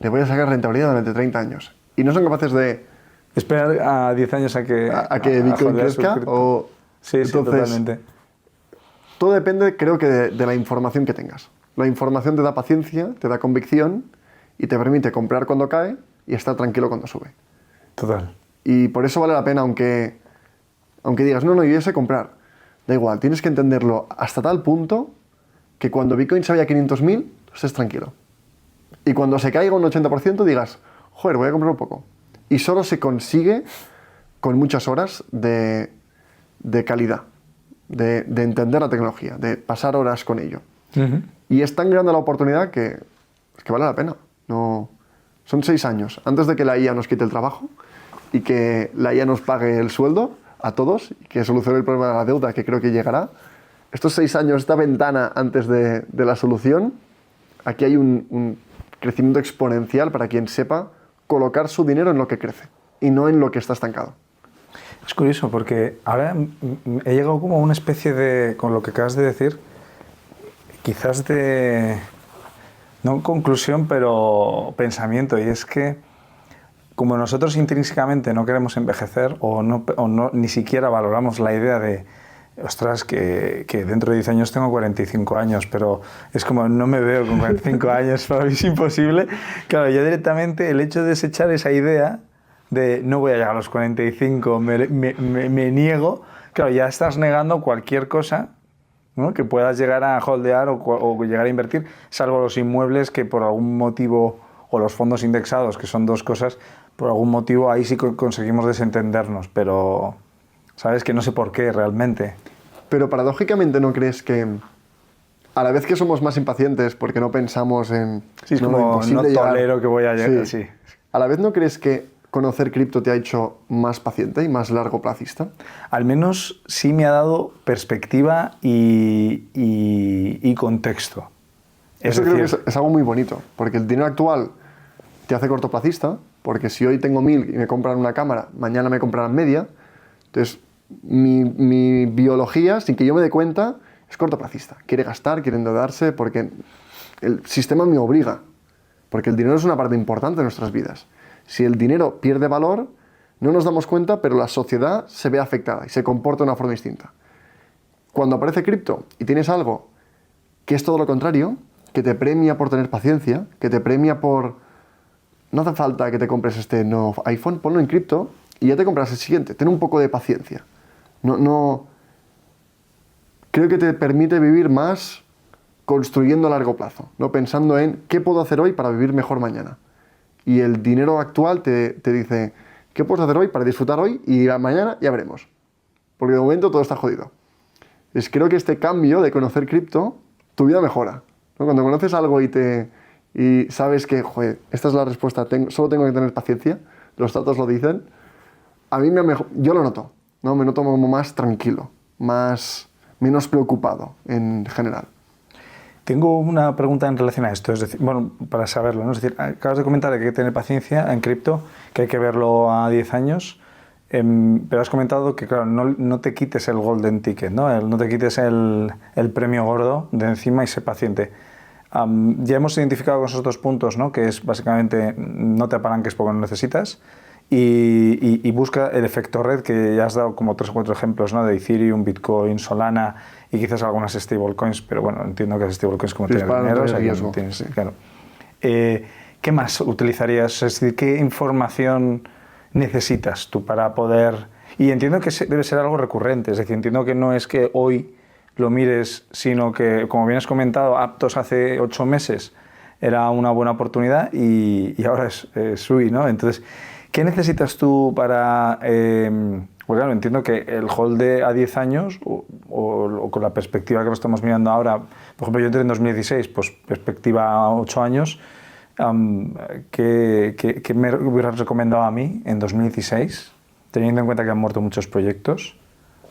le voy a sacar rentabilidad durante 30 años. Y no son capaces de... Esperar a 10 años a que Bitcoin crezca o... Sí, entonces, totalmente. Todo depende, creo que, de la información que tengas. La información te da paciencia, te da convicción y te permite comprar cuando cae y estar tranquilo cuando sube. Total. Y por eso vale la pena, aunque digas, no, yo ya sé comprar. Da igual, tienes que entenderlo hasta tal punto que cuando Bitcoin se vaya a 500.000, estés tranquilo. Y cuando se caiga un 80% digas, joder, voy a comprar un poco. Y solo se consigue con muchas horas de calidad, de entender la tecnología, de pasar horas con ello. Uh-huh. Y es tan grande la oportunidad que vale la pena. No, son 6 años. Antes de que la IA nos quite el trabajo y que la IA nos pague el sueldo a todos y que solucione el problema de la deuda, que creo que llegará. Estos 6 años, esta ventana antes de la solución, aquí hay un crecimiento exponencial para quien sepa colocar su dinero en lo que crece y no en lo que está estancado. Es curioso porque ahora he llegado como a una especie de, con lo que acabas de decir, quizás de, no conclusión, pero pensamiento, y es que como nosotros intrínsecamente no queremos envejecer o ni siquiera valoramos la idea de, ostras, que dentro de 10 años tengo 45 años, pero es como no me veo con 45 años, para mí es imposible. Claro, ya directamente el hecho de desechar esa idea de no voy a llegar a los 45, me niego, claro, ya estás negando cualquier cosa, ¿no?, que puedas llegar a holdear o llegar a invertir, salvo los inmuebles que por algún motivo, o los fondos indexados, que son dos cosas, por algún motivo ahí sí conseguimos desentendernos, pero sabes que no sé por qué realmente. Pero paradójicamente, ¿no crees que a la vez que somos más impacientes porque no pensamos en... Sí, es como no tolero que voy a llegar, sí. ¿A la vez no crees que conocer cripto te ha hecho más paciente y más largoplacista? Al menos sí me ha dado perspectiva y contexto. Eso creo que es algo muy bonito, porque el dinero actual te hace cortoplacista, porque si hoy tengo 1000 y me compran una cámara, mañana me comprarán media. Entonces, mi biología, sin que yo me dé cuenta, es cortoplacista. Quiere gastar, quiere endeudarse, porque el sistema me obliga. Porque el dinero es una parte importante de nuestras vidas. Si el dinero pierde valor, no nos damos cuenta, pero la sociedad se ve afectada y se comporta de una forma distinta. Cuando aparece cripto y tienes algo que es todo lo contrario, que te premia por tener paciencia, que te premia por... No hace falta que te compres este nuevo iPhone, ponlo en cripto y ya te compras el siguiente. Ten un poco de paciencia. Creo que te permite vivir más construyendo a largo plazo, no pensando en qué puedo hacer hoy para vivir mejor mañana. Y el dinero actual te dice, ¿qué puedes hacer hoy para disfrutar hoy? Y mañana ya veremos. Porque de momento todo está jodido. Entonces creo que este cambio de conocer cripto, tu vida mejora, ¿no? Cuando conoces algo y sabes que, joder, esta es la respuesta, solo tengo que tener paciencia, los datos lo dicen, a mí yo lo noto, ¿no? Me noto como más tranquilo, menos preocupado en general. Tengo una pregunta en relación a esto, es decir, bueno, para saberlo, ¿no? Es decir, acabas de comentar que hay que tener paciencia en cripto, que hay que verlo a 10 años, pero has comentado que, claro, no te quites el golden ticket, ¿no? No te quites el premio gordo de encima y sé paciente. Ya hemos identificado con esos dos puntos, ¿no? Que es básicamente no te apalanques porque no necesitas y busca el efecto red, que ya has dado como 3 o 4 ejemplos, ¿no? De Ethereum, Bitcoin, Solana y quizás algunas stablecoins, pero bueno, entiendo que las stablecoins como tienes dinero, o sea, riesgo, tienes, sí. Claro. ¿Qué más utilizarías? Es decir, ¿qué información necesitas tú para poder...? Y entiendo que debe ser algo recurrente, es decir, entiendo que no es que hoy lo mires, sino que, como bien has comentado, Aptos hace 8 meses era una buena oportunidad y ahora es SUI, ¿no? Entonces, ¿qué necesitas tú para...? Pues claro, entiendo que el hold a 10 años o con la perspectiva que lo estamos mirando ahora, por ejemplo, yo entré en 2016, pues perspectiva a 8 años, ¿qué me hubieras recomendado a mí en 2016, teniendo en cuenta que han muerto muchos proyectos?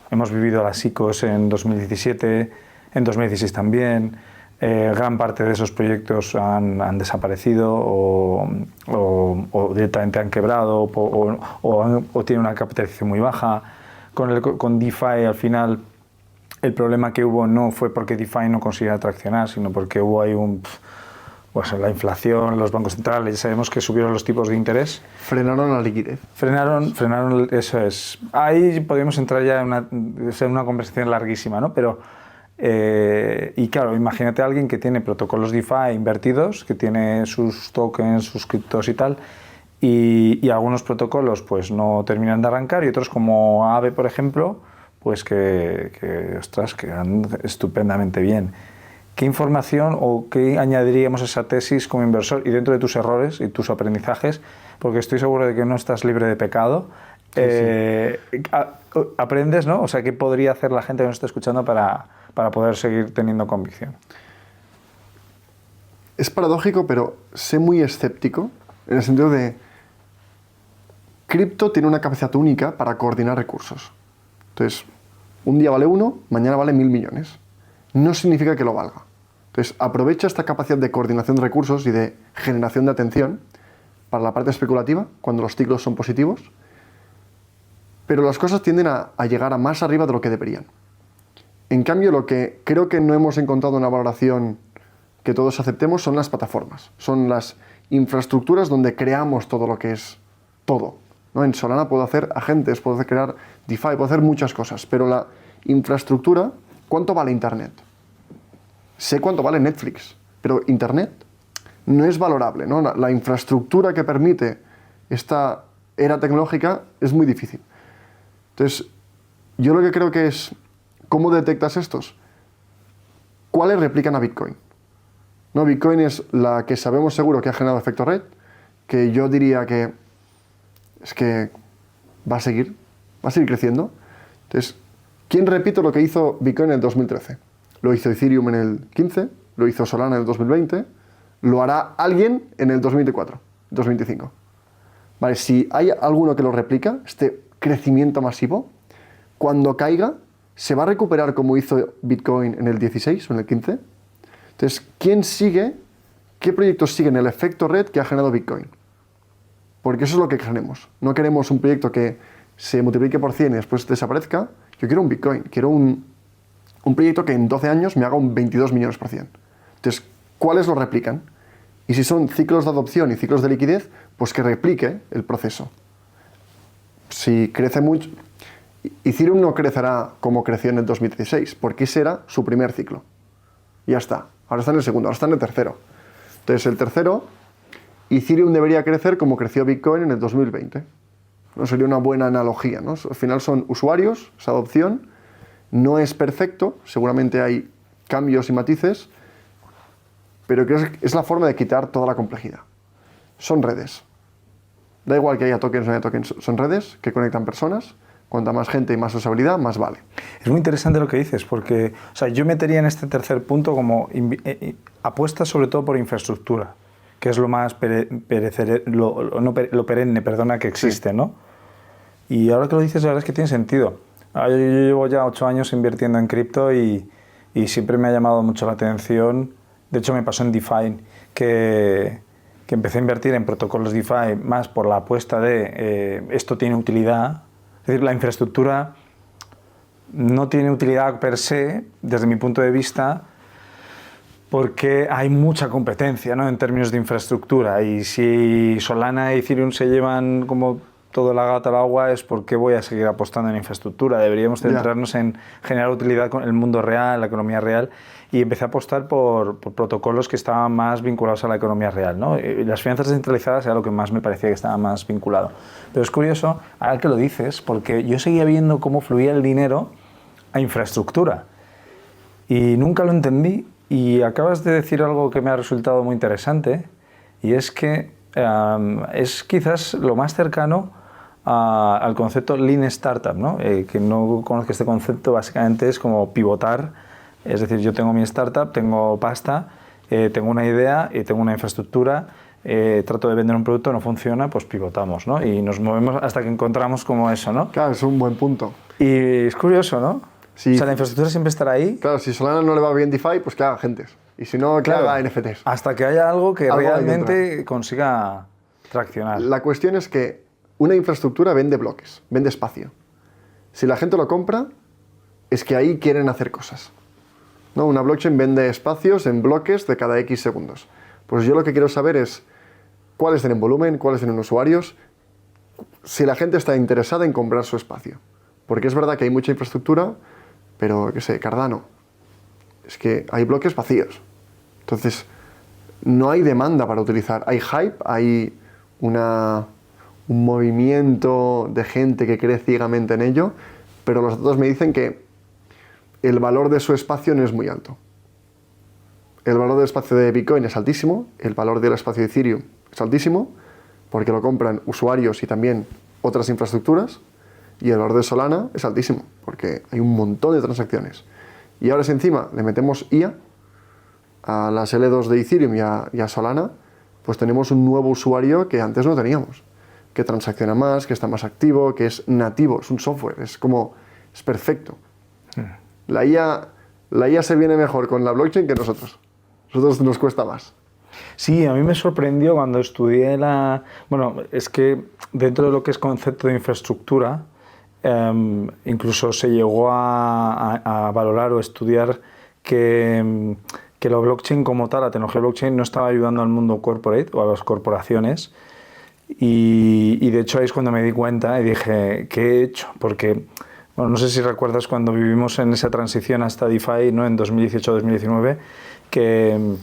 Hemos vivido las ICOs en 2017, en 2016 también. Gran parte de esos proyectos han desaparecido o directamente han quebrado o tienen una capitalización muy baja. Con DeFi al final el problema que hubo no fue porque DeFi no consiguiera traccionar, sino porque hubo ahí pues la inflación, los bancos centrales, ya sabemos que subieron los tipos de interés. Frenaron la liquidez. Frenaron, eso es. Ahí podríamos entrar ya en una conversación larguísima, ¿no? Pero... y claro, imagínate a alguien que tiene protocolos DeFi invertidos, que tiene sus tokens, sus criptos y tal, y algunos protocolos pues no terminan de arrancar y otros como Aave, por ejemplo, pues que van estupendamente bien. ¿Qué información o qué añadiríamos a esa tesis como inversor y dentro de tus errores y tus aprendizajes? Porque estoy seguro de que no estás libre de pecado. Sí. Aprendes, ¿no? O sea, ¿qué podría hacer la gente que nos está escuchando para poder seguir teniendo convicción? Es paradójico, pero sé muy escéptico en el sentido de cripto tiene una capacidad única para coordinar recursos. Entonces, un día vale 1, mañana vale 1000 millones. No significa que lo valga. Entonces, aprovecha esta capacidad de coordinación de recursos y de generación de atención para la parte especulativa, cuando los ciclos son positivos, pero las cosas tienden a llegar a más arriba de lo que deberían. En cambio, lo que creo que no hemos encontrado una valoración que todos aceptemos son las plataformas, son las infraestructuras donde creamos todo lo que es todo, ¿no? En Solana puedo hacer agentes, puedo crear DeFi, puedo hacer muchas cosas, pero la infraestructura, ¿cuánto vale Internet? Sé cuánto vale Netflix, pero Internet no es valorable, ¿no? La infraestructura que permite esta era tecnológica es muy difícil. Entonces, yo lo que creo que es, ¿cómo detectas estos? ¿Cuáles replican a Bitcoin? ¿No? Bitcoin es la que sabemos seguro que ha generado efecto red, que yo diría que es que va a seguir creciendo. Entonces, ¿quién repite lo que hizo Bitcoin en el 2013? Lo hizo Ethereum en el 15, lo hizo Solana en el 2020, lo hará alguien en el 2024, 2025. Vale, si hay alguno que lo replica, este crecimiento masivo, cuando caiga, ¿se va a recuperar como hizo Bitcoin en el 16 o en el 15? Entonces, ¿quién sigue? ¿Qué proyectos siguen el efecto red que ha generado Bitcoin? Porque eso es lo que queremos. No queremos un proyecto que se multiplique por 100 y después desaparezca. Yo quiero un Bitcoin, quiero un proyecto que en 12 años me haga un 22 millones por 100. Entonces, ¿cuáles lo replican? Y si son ciclos de adopción y ciclos de liquidez, pues que replique el proceso. Si crece mucho... Ethereum no crecerá como creció en el 2016, porque ese era su primer ciclo. Ya está. Ahora está en el segundo, ahora está en el tercero. Entonces, el tercero, Ethereum debería crecer como creció Bitcoin en el 2020. ¿No? Sería una buena analogía, ¿no? Al final son usuarios, esa adopción. No es perfecto, seguramente hay cambios y matices, pero creo que es la forma de quitar toda la complejidad. Son redes. Da igual que haya tokens o no haya tokens, son redes que conectan personas. Cuanta más gente y más usabilidad, más vale. Es muy interesante lo que dices, porque o sea, yo metería en este tercer punto como apuestas sobre todo por infraestructura, que es lo más lo perenne, perdona, que existe, sí. ¿no? Y ahora que lo dices, la verdad es que tiene sentido. Yo llevo ya 8 años invirtiendo en cripto y siempre me ha llamado mucho la atención. De hecho, me pasó en DeFi que empecé a invertir en protocolos DeFi más por la apuesta de esto tiene utilidad. Es decir, la infraestructura no tiene utilidad per se, desde mi punto de vista, porque hay mucha competencia, ¿no?, en términos de infraestructura. Y si Solana y Ethereum se llevan como todo la gata al agua, es porque voy a seguir apostando en infraestructura. Deberíamos centrarnos en generar utilidad con el mundo real, la economía real. Y empecé a apostar por protocolos que estaban más vinculados a la economía real, ¿no? Y las finanzas descentralizadas era lo que más me parecía que estaba más vinculado. Pero es curioso, ahora que lo dices, porque yo seguía viendo cómo fluía el dinero a infraestructura. Y nunca lo entendí. Y acabas de decir algo que me ha resultado muy interesante, y es que es quizás lo más cercano al concepto Lean Startup, ¿no? Que no conozco este concepto, básicamente es como pivotar. Es decir, yo tengo mi startup, tengo pasta, tengo una idea y tengo una infraestructura, trato de vender un producto, no funciona, pues pivotamos, ¿no? Y nos movemos hasta que encontramos como eso, ¿no? Claro, es un buen punto. Y es curioso, ¿no? Sí. O sea, la infraestructura siempre estará ahí. Claro, si Solana no le va bien DeFi, pues que haga agentes. Y si no, que haga NFTs. Hasta que haya algo que realmente consiga traccionar. La cuestión es que una infraestructura vende bloques, vende espacio. Si la gente lo compra, es que ahí quieren hacer cosas. ¿No? Una blockchain vende espacios en bloques de cada X segundos. Pues yo lo que quiero saber es cuáles tienen volumen, cuáles tienen usuarios, si la gente está interesada en comprar su espacio. Porque es verdad que hay mucha infraestructura, pero, qué sé, Cardano, es que hay bloques vacíos. Entonces, no hay demanda para utilizar. Hay hype, hay un movimiento de gente que cree ciegamente en ello, pero los datos me dicen que el valor de su espacio no es muy alto. El valor del espacio de Bitcoin es altísimo, el valor del espacio de Ethereum es altísimo, porque lo compran usuarios y también otras infraestructuras, y el valor de Solana es altísimo, porque hay un montón de transacciones. Y ahora si encima le metemos IA a las L2 de Ethereum y a Solana, pues tenemos un nuevo usuario que antes no teníamos, que transacciona más, que está más activo, que es nativo, es un software, es perfecto. La IA se viene mejor con la blockchain que nosotros. Nosotros nos cuesta más. Sí, a mí me sorprendió cuando estudié Bueno, es que dentro de lo que es concepto de infraestructura, incluso se llegó a valorar o estudiar que la blockchain como tal, la tecnología blockchain, no estaba ayudando al mundo corporate o a las corporaciones. Y de hecho ahí es cuando me di cuenta y dije, ¿qué he hecho? Porque... Bueno, no sé si recuerdas cuando vivimos en esa transición hasta DeFi, ¿no?, en 2018-2019, que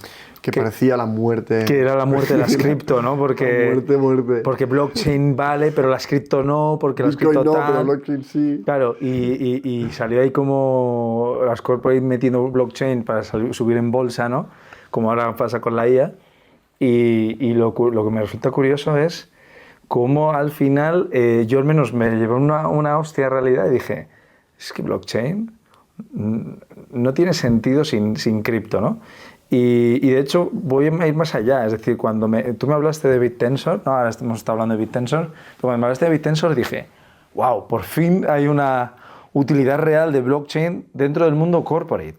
parecía la muerte. Que era la muerte de las cripto, ¿no? Porque, muerte. Porque blockchain vale, pero las cripto no, porque las cripto no, pero blockchain sí. Claro, y salió ahí como las corporates metiendo blockchain para subir en bolsa, ¿no? Como ahora pasa con la IA. Y lo que me resulta curioso es cómo al final yo al menos me llevé una hostia de realidad y dije, es que blockchain no tiene sentido sin cripto, ¿no? Y de hecho voy a ir más allá, es decir, cuando tú me hablaste de BitTensor, no, ahora hemos estado hablando de BitTensor, pero cuando me hablaste de BitTensor dije, wow, por fin hay una utilidad real de blockchain dentro del mundo corporate,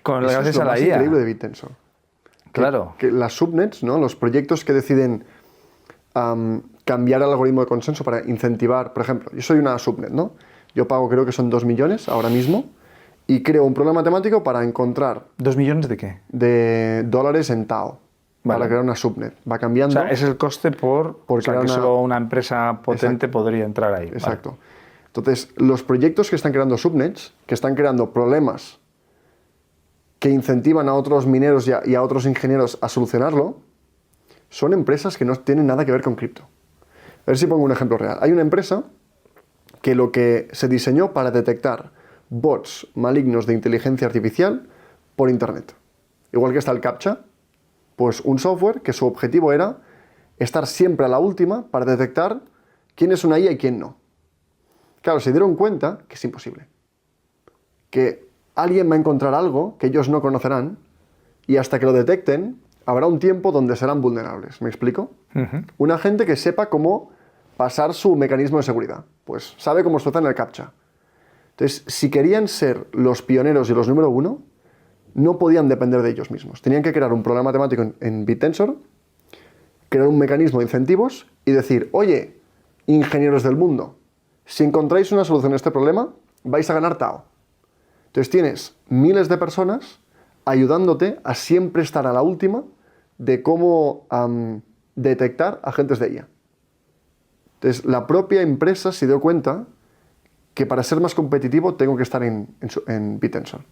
gracias a la IA. Es increíble de BitTensor. Claro. Que las subnets, ¿no?, los proyectos que deciden cambiar el algoritmo de consenso para incentivar, por ejemplo, yo soy una subnet, ¿no? Yo pago, creo que son 2 millones ahora mismo, y creo un problema matemático para encontrar... ¿2 millones de qué? De dólares en Tao, para crear una subnet. Va cambiando. O sea, es el coste por crear que solo una empresa potente podría entrar ahí. Exacto. Vale. Entonces, los proyectos que están creando subnets, que están creando problemas que incentivan a otros mineros y a otros ingenieros a solucionarlo, son empresas que no tienen nada que ver con cripto. A ver si pongo un ejemplo real. Hay una empresa que lo que se diseñó para detectar bots malignos de inteligencia artificial por Internet. Igual que está el CAPTCHA, pues un software que su objetivo era estar siempre a la última para detectar quién es una IA y quién no. Claro, se dieron cuenta que es imposible. Que alguien va a encontrar algo que ellos no conocerán y hasta que lo detecten habrá un tiempo donde serán vulnerables. ¿Me explico? Un agente que sepa cómo pasar su mecanismo de seguridad. Pues sabe cómo se usa en el CAPTCHA. Entonces, si querían ser los pioneros y los número uno, no podían depender de ellos mismos. Tenían que crear un programa matemático en BitTensor, crear un mecanismo de incentivos y decir, oye, ingenieros del mundo, si encontráis una solución a este problema, vais a ganar Tao. Entonces tienes miles de personas ayudándote a siempre estar a la última de cómo detectar agentes de IA. Entonces la propia empresa se dio cuenta que para ser más competitivo tengo que estar en BitTensor.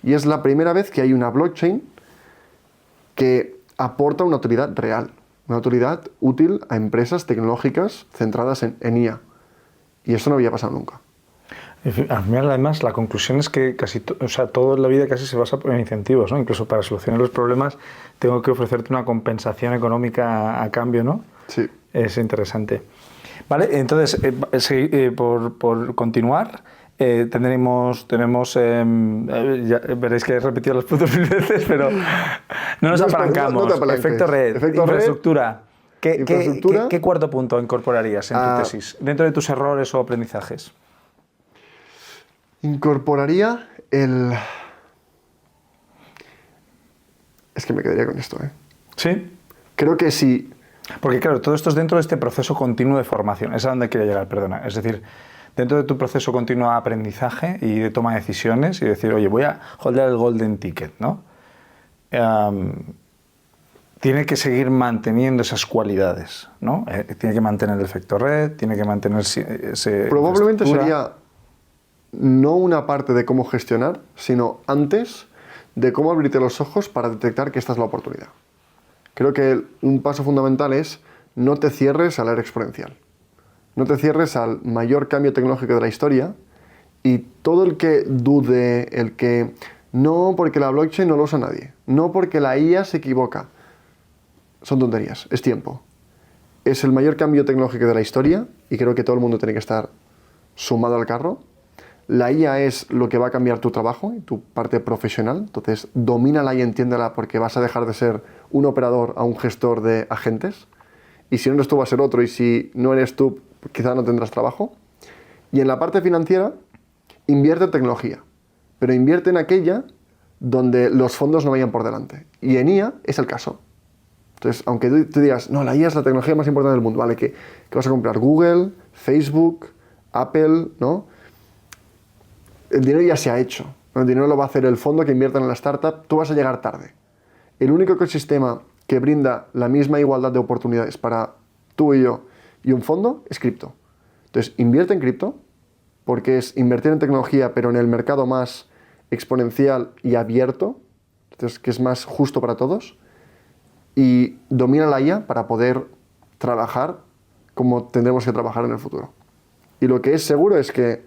Y es la primera vez que hay una blockchain que aporta una utilidad real, una utilidad útil a empresas tecnológicas centradas en IA. Y eso no había pasado nunca. Al final, además, la conclusión es que todo en la vida casi se basa en incentivos, ¿no? Incluso para solucionar los problemas tengo que ofrecerte una compensación económica a cambio, ¿no? Sí. Es interesante. Vale, entonces, por continuar, tenemos veréis que he repetido los puntos mil veces, pero no nos apalancamos. Efecto red, infraestructura. ¿Qué cuarto punto incorporarías en tu tesis, dentro de tus errores o aprendizajes? Incorporaría el... Es que me quedaría con esto, ¿eh? ¿Sí? Creo que sí. Porque claro, todo esto es dentro de este proceso continuo de formación. Es a donde quiero llegar, perdona. Es decir, dentro de tu proceso continuo de aprendizaje y de toma de decisiones y decir, oye, voy a holdear el golden ticket, ¿no? Tiene que seguir manteniendo esas cualidades, ¿no? Tiene que mantener el efecto red, tiene que mantener ese... Probablemente sería no una parte de cómo gestionar, sino antes de cómo abrirte los ojos para detectar que esta es la oportunidad. Creo que un paso fundamental es no te cierres a la era exponencial. No te cierres al mayor cambio tecnológico de la historia y todo el que dude, el que no porque la blockchain no lo usa nadie, no porque la IA se equivoca, son tonterías, es tiempo. Es el mayor cambio tecnológico de la historia y creo que todo el mundo tiene que estar sumado al carro. La IA es lo que va a cambiar tu trabajo y tu parte profesional, entonces domínala y entiéndela porque vas a dejar de ser un operador a un gestor de agentes y si no eres tú va a ser otro y si no eres tú quizá no tendrás trabajo. Y en la parte financiera invierte en tecnología, pero invierte en aquella donde los fondos no vayan por delante y en IA es el caso. Entonces, aunque tú digas, no, la IA es la tecnología más importante del mundo, ¿vale? ¿Qué vas a comprar? Google, Facebook, Apple, ¿no? El dinero ya se ha hecho. El dinero lo va a hacer el fondo que invierta en la startup. Tú vas a llegar tarde. El único ecosistema que brinda la misma igualdad de oportunidades para tú y yo y un fondo es cripto. Entonces, invierte en cripto porque es invertir en tecnología, pero en el mercado más exponencial y abierto, entonces, que es más justo para todos. Y domina la IA para poder trabajar como tendremos que trabajar en el futuro. Y lo que es seguro es que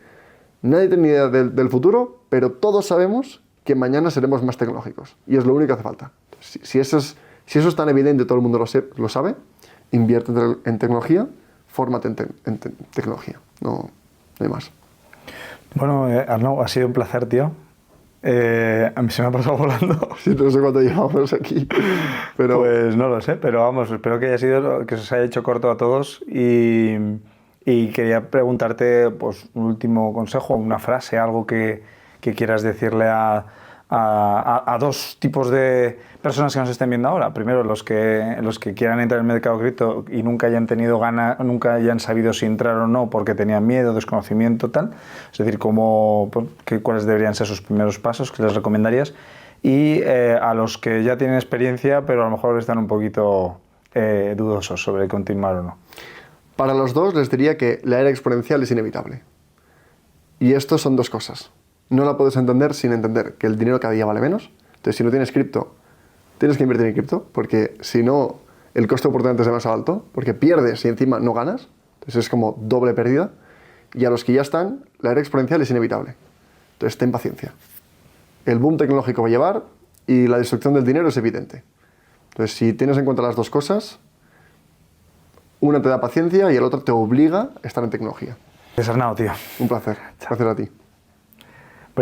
nadie tiene ni idea del futuro, pero todos sabemos que mañana seremos más tecnológicos. Y es lo único que hace falta. Si eso es tan evidente, todo el mundo lo sabe, invierte en tecnología, fórmate en tecnología. No hay más. Bueno, Arnau, ha sido un placer, tío. A mí se me ha pasado volando. Sí, no sé cuánto llevamos aquí. Pero... Pues no lo sé, pero vamos, espero que que se os haya hecho corto a todos y quería preguntarte pues, un último consejo, una frase, algo que quieras decirle a a dos tipos de personas que nos estén viendo ahora. Primero, los que quieran entrar en el mercado cripto y nunca hayan tenido ganas, nunca hayan sabido si entrar o no porque tenían miedo, desconocimiento, tal. Es decir, cuáles deberían ser sus primeros pasos, que les recomendarías. Y a los que ya tienen experiencia, pero a lo mejor están un poquito dudosos sobre continuar o no. Para los dos les diría que la era exponencial es inevitable. Y esto son dos cosas. No la puedes entender sin entender que el dinero cada día vale menos. Entonces, si no tienes cripto, tienes que invertir en cripto, porque si no, el coste de oportunidad es demasiado alto, porque pierdes y encima no ganas. Entonces es como doble pérdida. Y a los que ya están, la era exponencial es inevitable. Entonces, ten paciencia. El boom tecnológico va a llevar y la destrucción del dinero es evidente. Entonces, si tienes en cuenta las dos cosas, una te da paciencia y el otro te obliga a estar en tecnología. Gracias, Arnau, tío. Un placer. Gracias a ti.